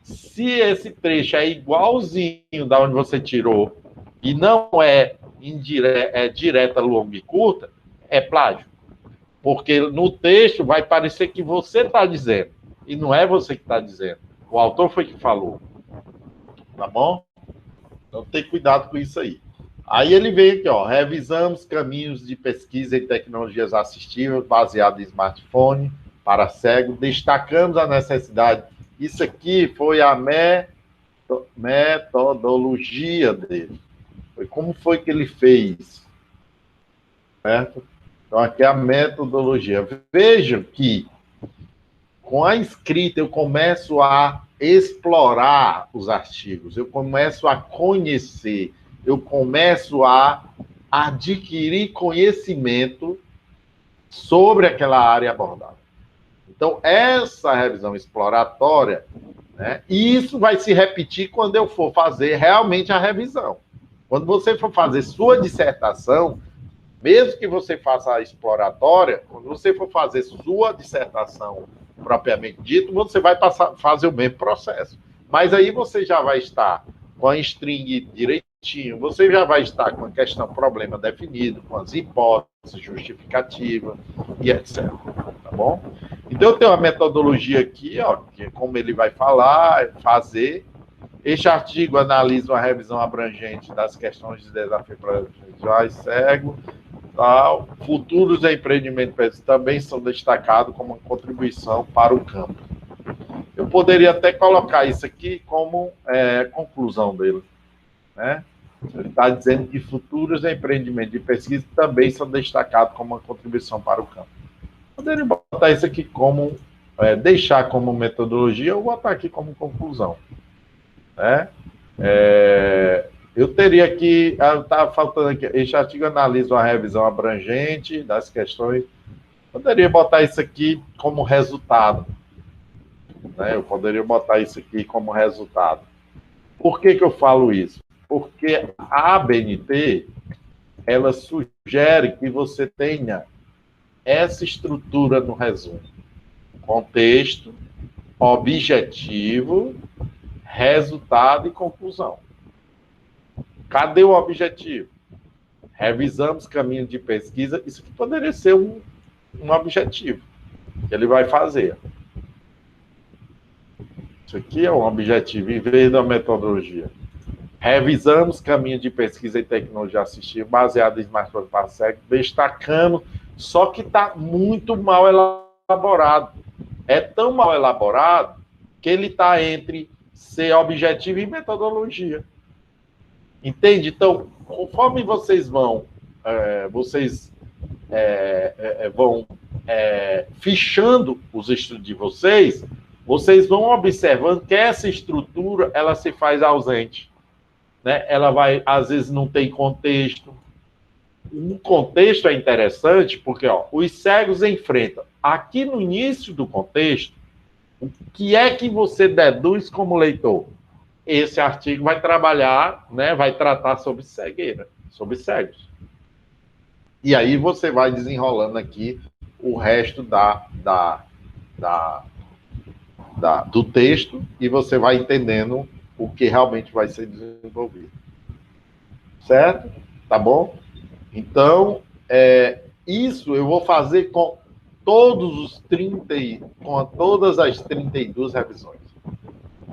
Se esse trecho é igualzinho da onde você tirou e não é direta, longa e curta, é plágio. Porque no texto vai parecer que você está dizendo. E não é você que está dizendo. O autor foi que falou. Tá bom? Então tem cuidado com isso aí. Aí ele vem aqui, ó, revisamos caminhos de pesquisa em tecnologias assistivas baseado em smartphone para cego, destacamos a necessidade. Isso aqui foi a metodologia dele. Foi como foi que ele fez, certo? Então aqui é a metodologia. Vejam que com a escrita eu começo a explorar os artigos, eu começo a conhecer, eu começo a adquirir conhecimento sobre aquela área abordada. Então, essa revisão exploratória, né, e isso vai se repetir quando eu for fazer realmente a revisão. Quando você for fazer sua dissertação, mesmo que você faça a exploratória, quando você for fazer sua dissertação propriamente dito, você vai fazer o mesmo processo. Mas aí você já vai estar com a string direitinho, você já vai estar com a questão problema definido, com as hipóteses, justificativa e etc. Tá bom? Então eu tenho uma metodologia aqui, ó, que é como ele vai falar, fazer. Este artigo analisa uma revisão abrangente das questões de desafio para visuais cego, tal. Futuros empreendimentos também são destacados como uma contribuição para o campo. Eu poderia até colocar isso aqui como conclusão dele, né? Ele está dizendo que futuros empreendimentos de pesquisa também são destacados como uma contribuição para o campo. Poderia botar isso aqui como, deixar como metodologia ou botar aqui como conclusão, né? Eu teria aqui, estava faltando aqui, este artigo analisa uma revisão abrangente das questões. Poderia botar isso aqui como resultado, né? Eu poderia botar isso aqui como resultado. Por que eu falo isso? Porque a ABNT, ela sugere que você tenha essa estrutura no resumo: contexto, objetivo, resultado e conclusão. Cadê o objetivo? Revisamos caminho de pesquisa. Isso aqui poderia ser um objetivo que ele vai fazer. Isso aqui é um objetivo, em vez da metodologia. Revisamos caminho de pesquisa em tecnologia assistiva baseado em smartphone para cego, destacando, só que está muito mal elaborado. É tão mal elaborado que ele está entre ser objetivo e metodologia. Entende? Então, conforme vocês vão fichando os estudos de vocês, vocês vão observando que essa estrutura ela se faz ausente, né? Ela vai, às vezes, não tem contexto. O contexto é interessante porque, ó, os cegos enfrentam. Aqui no início do contexto, o que é que você deduz como leitor? Esse artigo vai trabalhar, né, vai tratar sobre cegueira, sobre cegos. E aí você vai desenrolando aqui o resto do texto e você vai entendendo o que realmente vai ser desenvolvido. Certo? Tá bom? Então, isso eu vou fazer com todas as 32 revisões.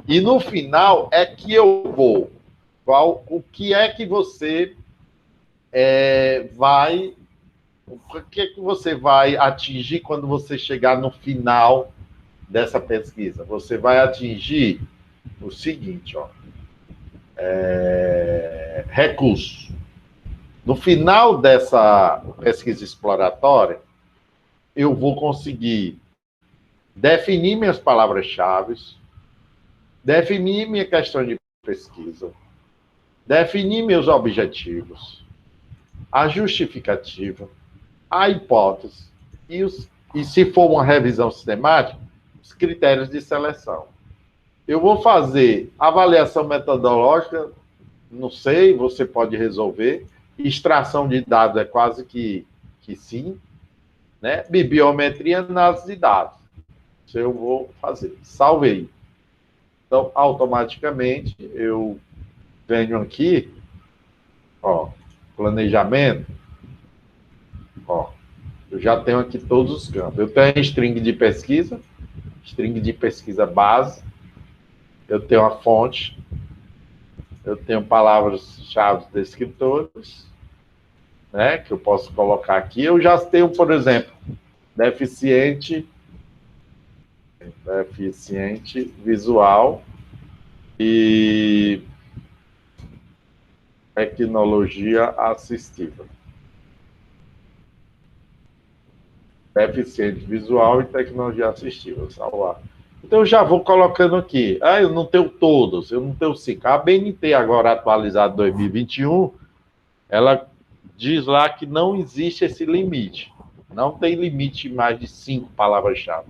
E no final é que eu vou. O que é que você vai atingir quando você chegar no final dessa pesquisa? Você vai atingir o seguinte, ó. Recursos. No final dessa pesquisa exploratória, eu vou conseguir definir minhas palavras-chave, definir minha questão de pesquisa, definir meus objetivos, a justificativa, a hipótese e se for uma revisão sistemática, os critérios de seleção. Eu vou fazer avaliação metodológica, não sei, você pode resolver. Extração de dados é quase que sim, né? Bibliometria, análise de dados. Isso eu vou fazer. Salvei. Então, automaticamente, eu venho aqui, ó, planejamento, ó, eu já tenho aqui todos os campos. Eu tenho a string de pesquisa base, eu tenho a fonte, Eu tenho palavras-chave descritores, né, que eu posso colocar aqui. Eu já tenho, por exemplo, deficiente visual e tecnologia assistiva. Deficiente visual e tecnologia assistiva, salvar. Então, eu já vou colocando aqui. Ah, eu não tenho todos, eu não tenho 5. A BNT, agora atualizada 2021, ela diz lá que não existe esse limite. Não tem limite mais de 5 palavras-chave,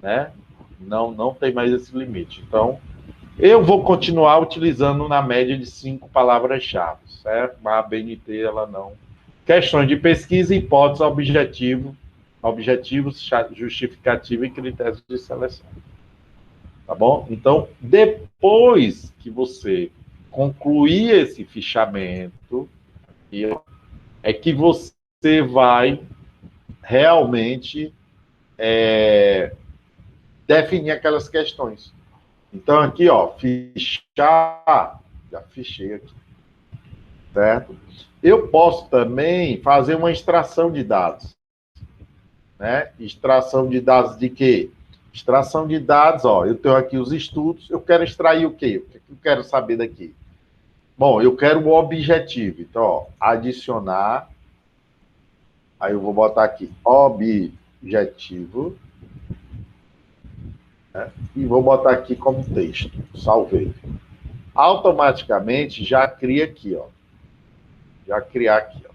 né? Não tem mais esse limite. Então, eu vou continuar utilizando na média de 5 palavras-chave, certo? Mas a BNT, ela não. Questões de pesquisa, hipótese, objetivos, justificativa e critérios de seleção. Tá bom? Então, depois que você concluir esse fichamento, é que você vai realmente definir aquelas questões. Então, aqui, ó, fichar, já fichei aqui, certo? Eu posso também fazer uma extração de dados, né? Extração de dados de quê? Extração de dados, ó, eu tenho aqui os estudos, eu quero extrair o quê? O que eu quero saber daqui? Bom, eu quero o objetivo, então, ó, adicionar, aí eu vou botar aqui, objetivo, né? E vou botar aqui como texto, salvei. Automaticamente já cria aqui, ó. Já criar aqui, ó.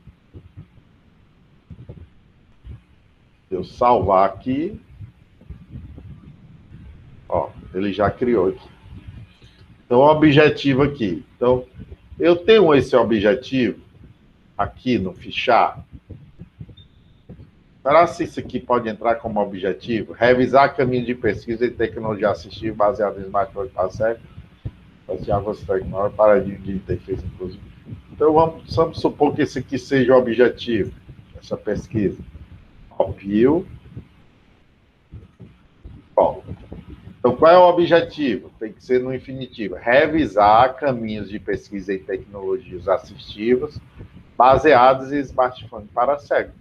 Eu salvar aqui, ó, ele já criou aqui. Então, o objetivo aqui. Então, eu tenho esse objetivo aqui no fichar. Será se isso aqui pode entrar como objetivo? Revisar caminho de pesquisa e tecnologia assistiva baseada em smartphone para sério, paradigma de interface, inclusive. Então, vamos supor que esse aqui seja o objetivo, essa pesquisa. Copio. Bom, então, qual é o objetivo? Tem que ser no infinitivo. Revisar caminhos de pesquisa em tecnologias assistivas baseados em smartphone para cego.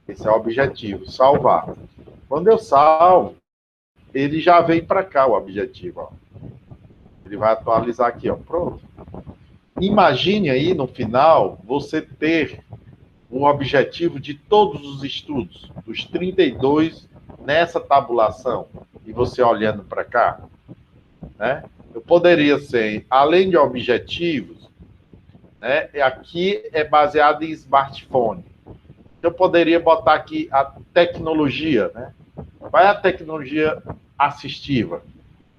Esse é o objetivo, salvar. Quando eu salvo, ele já vem para cá, o objetivo. Ó. Ele vai atualizar aqui, ó. Pronto. Imagine aí, no final, você ter o objetivo de todos os estudos, dos 32, nessa tabulação, e você olhando para cá, né? Eu poderia ser, além de objetivos, né? Aqui é baseado em smartphone. Eu poderia botar aqui a tecnologia, né? Qual é a tecnologia assistiva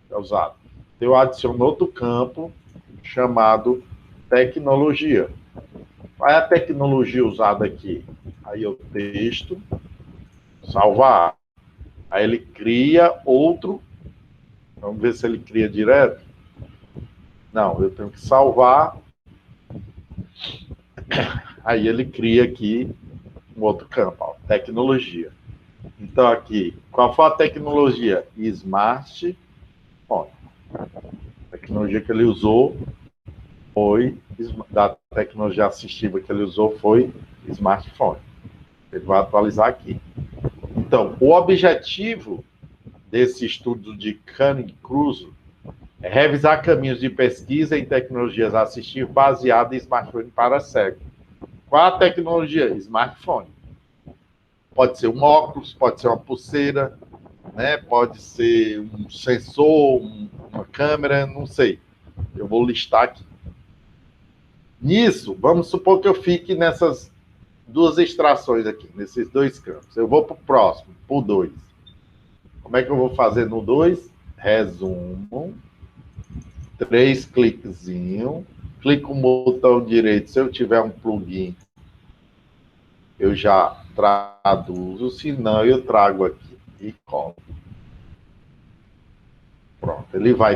que é usada? Eu adiciono outro campo chamado tecnologia. Qual é a tecnologia usada aqui? Aí eu texto, salvar. Aí ele cria outro. Vamos ver se ele cria direto. Não, eu tenho que salvar. Aí ele cria aqui um outro campo, ó, tecnologia. Então aqui, qual foi a tecnologia? Smartphone. A tecnologia que ele usou foi, da tecnologia assistiva que ele usou foi smartphone. Ele vai atualizar aqui. Então, o objetivo desse estudo de Canning-Cruz é revisar caminhos de pesquisa em tecnologias assistivas baseadas em smartphone para cego. Qual a tecnologia? Smartphone. Pode ser um óculos, pode ser uma pulseira, né? Pode ser um sensor, uma câmera, não sei. Eu vou listar aqui. Nisso, vamos supor que eu fique nessas duas extrações aqui, nesses dois campos. Eu vou para o próximo, para o 2. Como é que eu vou fazer no 2? Resumo. 3 cliquezinho. Clico no botão direito. Se eu tiver um plugin, eu já traduzo. Se não, eu trago aqui e colo. Pronto, ele vai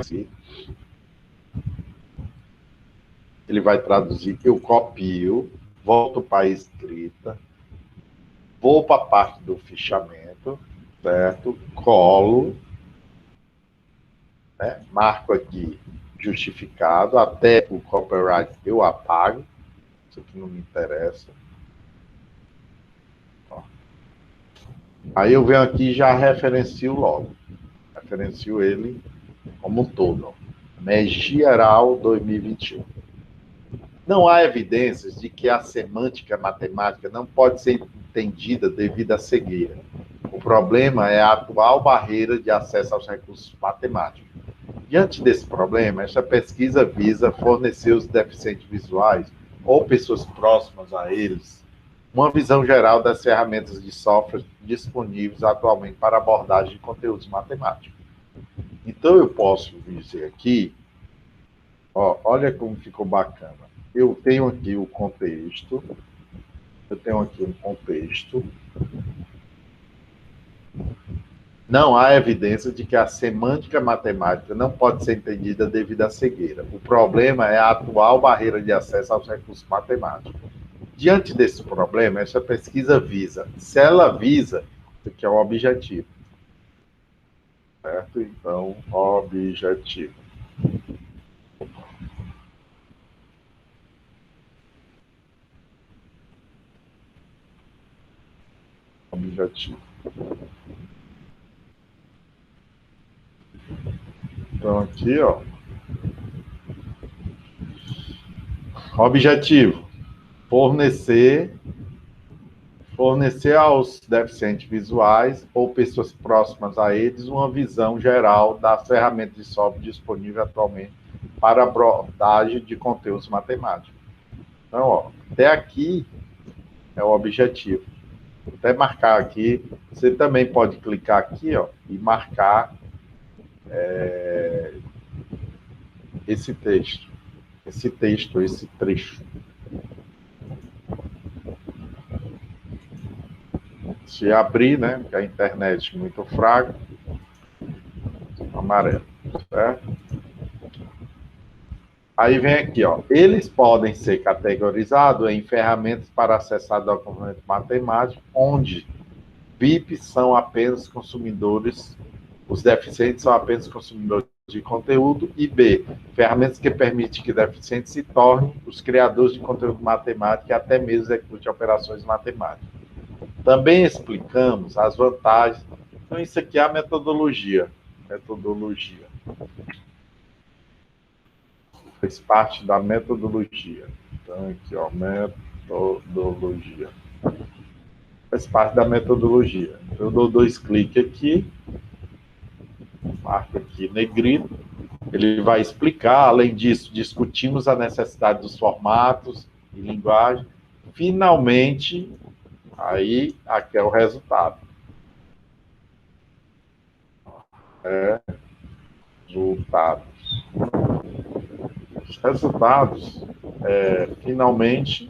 traduzir. Eu copio, volto para a escrita, vou para a parte do fichamento, certo? Colo, né? Marco aqui justificado, até o copyright eu apago, isso aqui não me interessa. Ó. Aí eu venho aqui e já referencio logo, referencio ele como um todo, ó. MES geral 2021. Não há evidências de que a semântica matemática não pode ser entendida devido à cegueira. O problema é a atual barreira de acesso aos recursos matemáticos. Diante desse problema, esta pesquisa visa fornecer aos deficientes visuais ou pessoas próximas a eles uma visão geral das ferramentas de software disponíveis atualmente para abordagem de conteúdos matemáticos. Então, eu posso dizer aqui, ó, olha como ficou bacana. Eu tenho aqui o contexto, Não há evidência de que a semântica matemática não pode ser entendida devido à cegueira. O problema é a atual barreira de acesso aos recursos matemáticos. Diante desse problema, essa pesquisa visa, se ela visa, isso aqui é o objetivo, certo? Então, objetivo. Então, aqui, ó. Objetivo: fornecer aos deficientes visuais ou pessoas próximas a eles uma visão geral das ferramentas de software disponíveis atualmente para abordagem de conteúdos matemáticos. Então, ó, até aqui é o objetivo. Vou até marcar aqui. Você também pode clicar aqui, ó, e marcar esse texto, esse trecho. Se abrir, né, porque a internet é muito fraca, amarelo, certo? Aí vem aqui, ó, eles podem ser categorizados em ferramentas para acessar documentos matemáticos, onde VIPs são apenas consumidores, os deficientes são apenas consumidores de conteúdo, e B, ferramentas que permitem que deficientes se tornem os criadores de conteúdo matemático e até mesmo executem operações matemáticas. Também explicamos as vantagens. Então, isso aqui é a metodologia. Faz parte da metodologia. Então, aqui, ó, metodologia. Faz parte da metodologia. Eu dou 2 cliques aqui, marco aqui negrito, ele vai explicar. Além disso, discutimos a necessidade dos formatos e linguagem. Finalmente, aí, aqui é o resultado. Os resultados, finalmente,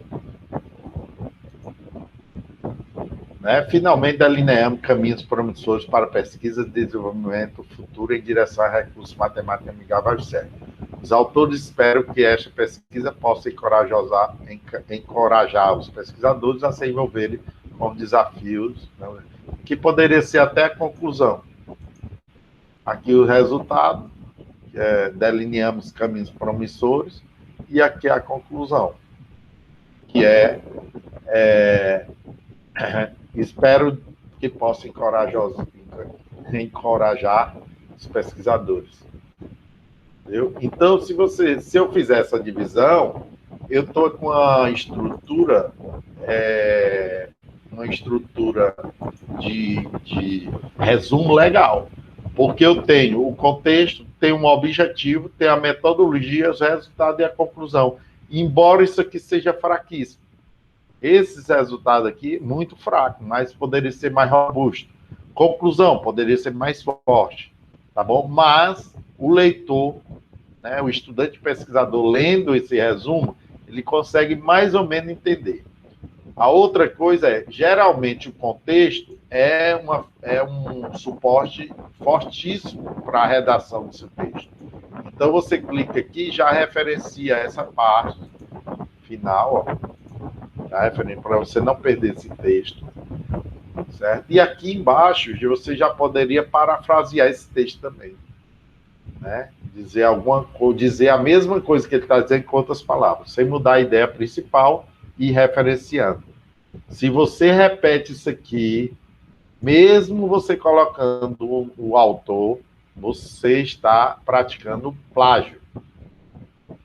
finalmente delineamos caminhos promissores para pesquisa e desenvolvimento futuro em direção a recursos matemáticos amigáveis ao cérebro. Os autores esperam que esta pesquisa possa encorajar os pesquisadores a se envolverem com desafios, que poderia ser até a conclusão. Aqui o resultado, delineamos caminhos promissores, e aqui a conclusão, que espero que possa encorajar os pesquisadores. Entendeu? Então, se eu fizer essa divisão, eu estou com uma estrutura de resumo legal, porque eu tenho o contexto, tenho um objetivo, tenho a metodologia, os resultados e a conclusão. Embora isso aqui seja fraquíssimo. Esses resultados aqui, muito fraco, mas poderia ser mais robusto. Conclusão, poderia ser mais forte, tá bom? Mas o leitor, o estudante pesquisador, lendo esse resumo, ele consegue mais ou menos entender. A outra coisa geralmente o contexto é um suporte fortíssimo para a redação do seu texto. Então, você clica aqui e já referencia essa parte final, para você não perder esse texto, certo? E aqui embaixo, você já poderia parafrasear esse texto também, dizer alguma coisa, dizer a mesma coisa que ele está dizendo com outras palavras, sem mudar a ideia principal e referenciando. Se você repete isso aqui, mesmo você colocando o autor, você está praticando plágio,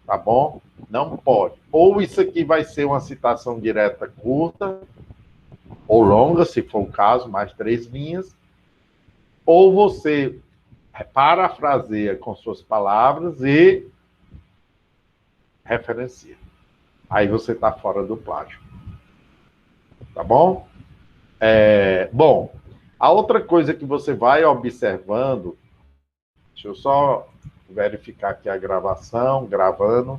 tá bom? Não pode. Ou isso aqui vai ser uma citação direta curta, ou longa, se for o caso, mais 3 linhas, ou você parafraseia com suas palavras e referencia. Aí você está fora do plágio. Tá bom? Bom, a outra coisa que você vai observando, deixa eu só verificar aqui a gravação, gravando.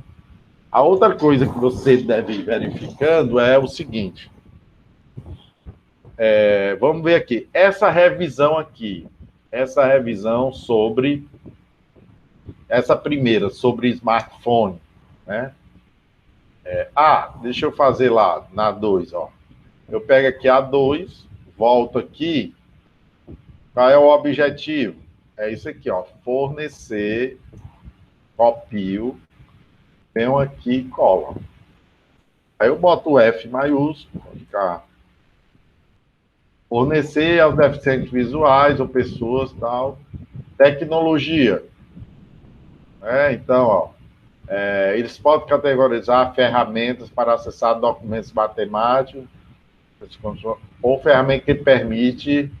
A outra coisa que você deve ir verificando é o seguinte. Vamos ver aqui. Essa revisão sobre essa primeira, sobre smartphone, né? Deixa eu fazer lá, na 2, ó. Eu pego aqui a 2, volto aqui. Qual é o objetivo? É isso aqui, ó. Fornecer, copio, venho aqui e colo. Aí eu boto o F maiúsculo, ficar fornecer aos deficientes visuais ou pessoas, tal. Tecnologia. Então, ó, eles podem categorizar ferramentas para acessar documentos matemáticos, ou ferramenta que permite,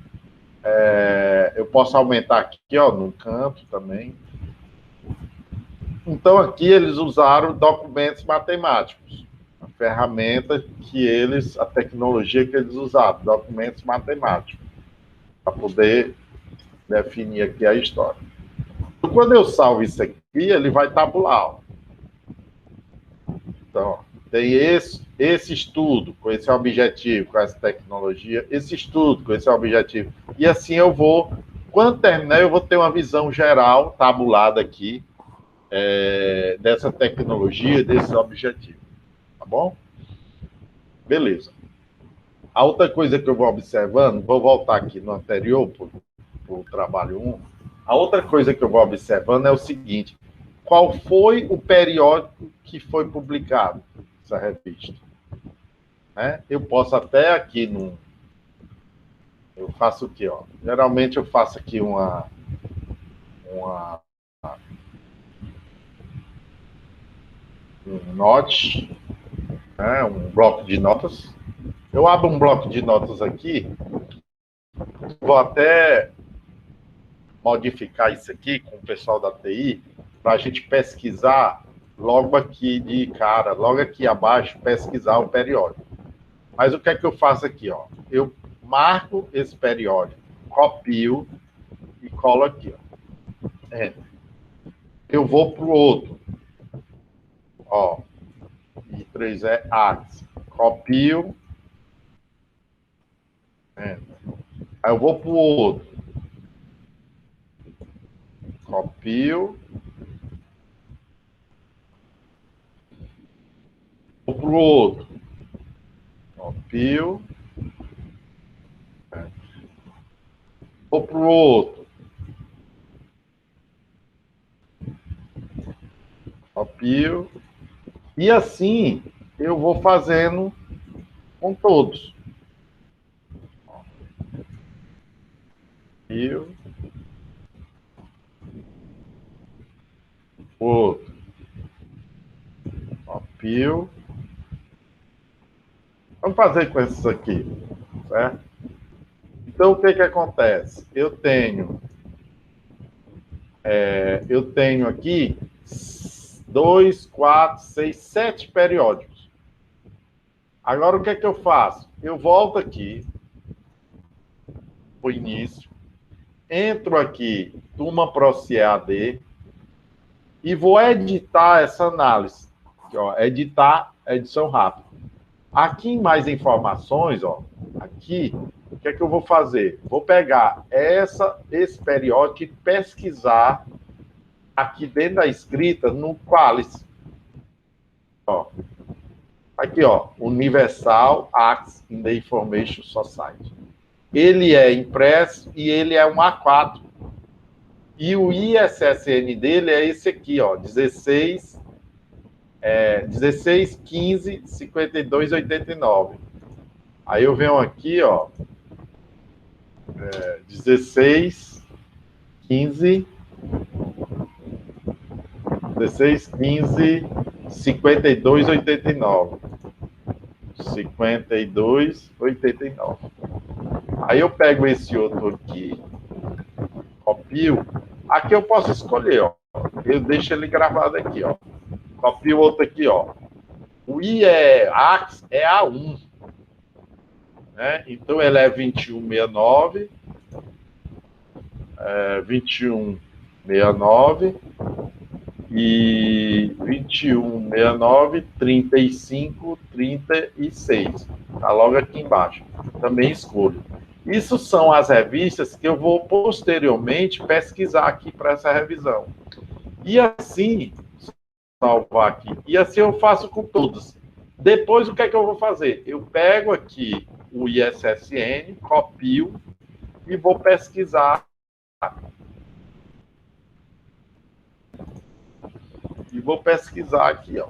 eu posso aumentar aqui, ó, no canto também. Então, aqui eles usaram documentos matemáticos, a ferramenta a tecnologia que eles usaram, documentos matemáticos, para poder definir aqui a história. Então, quando eu salvo isso aqui, ele vai tabular, ó. Então, tem esse estudo com esse objetivo, com essa tecnologia, esse estudo com esse objetivo. E assim eu vou, quando terminar, eu vou ter uma visão geral, tabulada aqui, dessa tecnologia, desses objetivos. Tá bom? Beleza. A outra coisa que eu vou observando, vou voltar aqui no anterior, para o trabalho 1. A outra coisa que eu vou observando é o seguinte: qual foi o periódico que foi publicado essa revista? Eu posso até aqui eu faço o quê? Ó? Geralmente eu faço aqui um note, um bloco de notas. Eu abro um bloco de notas aqui, vou até modificar isso aqui com o pessoal da TI, para a gente pesquisar logo aqui de cara, logo aqui abaixo, pesquisar o periódico. Mas o que é que eu faço aqui? Ó? Eu marco esse periódico, copio e colo aqui. Ó. Eu vou para o outro. Ó, I3 é Axis. Copio. Aí eu vou para o outro. Copio. Vou para o outro. Copio. Vou para o outro. Copio. E assim eu vou fazendo com todos. Copio. Outro. Copio. Vamos fazer com esses aqui, certo? Então, o que acontece? Eu tenho aqui 2, 4, 6, 7 periódicos. Agora, o que eu faço? Eu volto aqui, o início, entro aqui, turma Proce EAD, e vou editar essa análise. Aqui, ó, editar, edição rápida. Aqui em mais informações, ó, aqui, o que eu vou fazer? Vou pegar esse periódico e pesquisar aqui dentro da escrita no Qualis. Ó, aqui, ó, Universal Access in the Information Society. Ele é impresso e ele é um A4. E o ISSN dele é esse aqui, ó, 16 15 52 89. Aí eu venho aqui, ó, 16 15 52 89. 52 89. Aí eu pego esse outro aqui, copio. Aqui eu posso escolher, ó. Eu deixo ele gravado aqui, ó. Copio outro aqui, ó. O IEAX é A1. Né? Então ele é 2169. 2169 e 2169, 35, 36. Tá logo aqui embaixo. Também escolho. Isso são as revistas que eu vou posteriormente pesquisar aqui para essa revisão. E assim, salvar aqui. E assim eu faço com todas. Depois, o que é que eu vou fazer? Eu pego aqui o ISSN, copio e vou pesquisar. E vou pesquisar aqui, ó.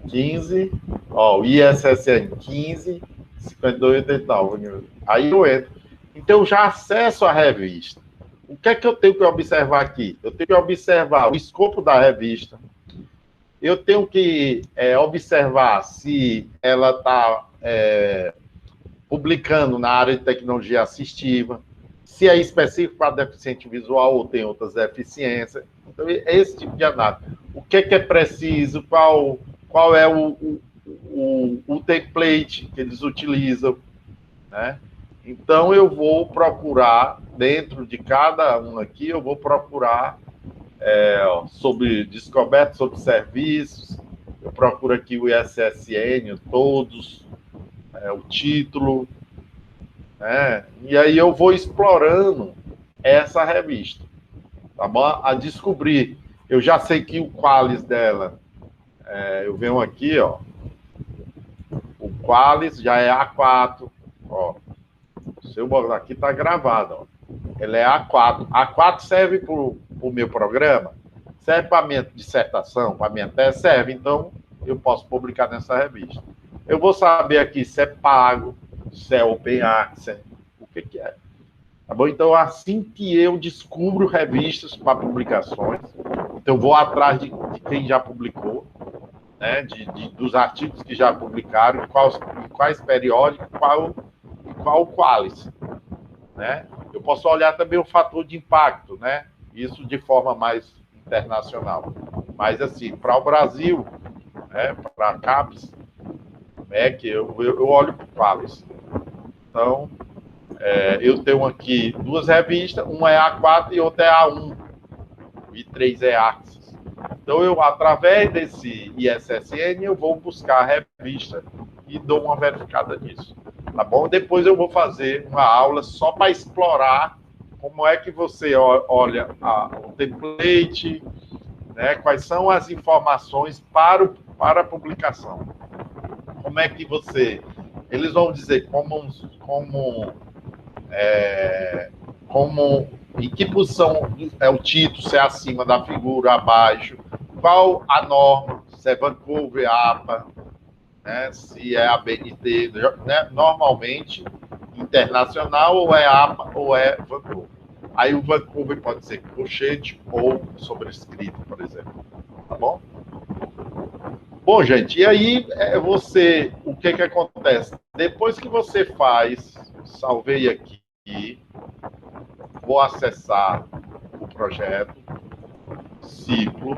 15, ó, o ISSN 15, 52, 89. Aí eu entro. Então, eu já acesso a revista. O que é que eu tenho que observar aqui? Eu tenho que observar o escopo da revista. Eu tenho que observar se ela está publicando na área de tecnologia assistiva, se é específico para deficiente visual ou tem outras deficiências. Então, é esse tipo de análise. O que é preciso, qual é o template que eles utilizam, né? Então, eu vou procurar, dentro de cada um aqui, eu vou procurar sobre descoberta, sobre serviços, eu procuro aqui o ISSN, todos, o título, né? E aí eu vou explorando essa revista, tá bom? A descobrir. Eu já sei que o Qualis dela, eu venho aqui, ó, o Qualis já é A4, ó. Se eu botar aqui, tá gravado, ó. Ele é A4. A4 serve para o meu programa? Serve para minha dissertação, para minha tese? Serve. Então, eu posso publicar nessa revista. Eu vou saber aqui se é pago, se é open access, o que é. Tá bom? Então, assim que eu descubro revistas para publicações, então eu vou atrás de quem já publicou, né? Dos artigos que já publicaram, quais periódicos, qual Qualis, né? Eu posso olhar também o fator de impacto, né? Isso de forma mais internacional. Mas, assim, para o Brasil, né? Para a CAPES, MEC, eu olho para o Qualis. Então, eu tenho aqui duas revistas, uma é A4 e outra é A1. O I3 é Axis. Então, eu, através desse ISSN, eu vou buscar a revista e dou uma verificada nisso. Tá bom? Depois eu vou fazer uma aula só para explorar como é que você olha o template, né? Quais são as informações para a publicação. Como é que você... Eles vão dizer em que posição é o título, se é acima da figura, abaixo, qual a norma, se é Vancouver, APA, né, se é a BNT, né, normalmente internacional, ou é APA ou é Vancouver. Aí o Vancouver pode ser colchete ou sobrescrito, por exemplo. Tá bom? Bom, gente, e aí o que acontece? Depois que você faz, salvei aqui, vou acessar o projeto, ciclo,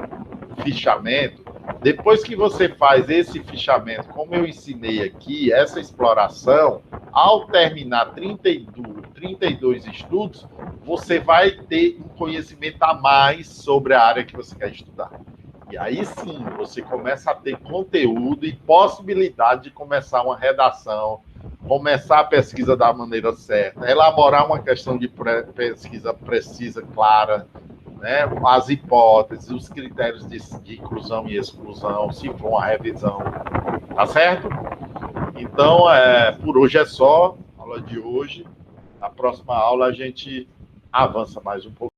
fichamento. Depois que você faz esse fichamento, como eu ensinei aqui, essa exploração, ao terminar 32 estudos, você vai ter um conhecimento a mais sobre a área que você quer estudar. E aí sim, você começa a ter conteúdo e possibilidade de começar uma redação, começar a pesquisa da maneira certa, elaborar uma questão de pesquisa precisa, clara, né? As hipóteses, os critérios de inclusão e exclusão, se for uma revisão, tá certo? Então, por hoje é só, a aula de hoje, tá próxima aula a gente avança mais um pouco.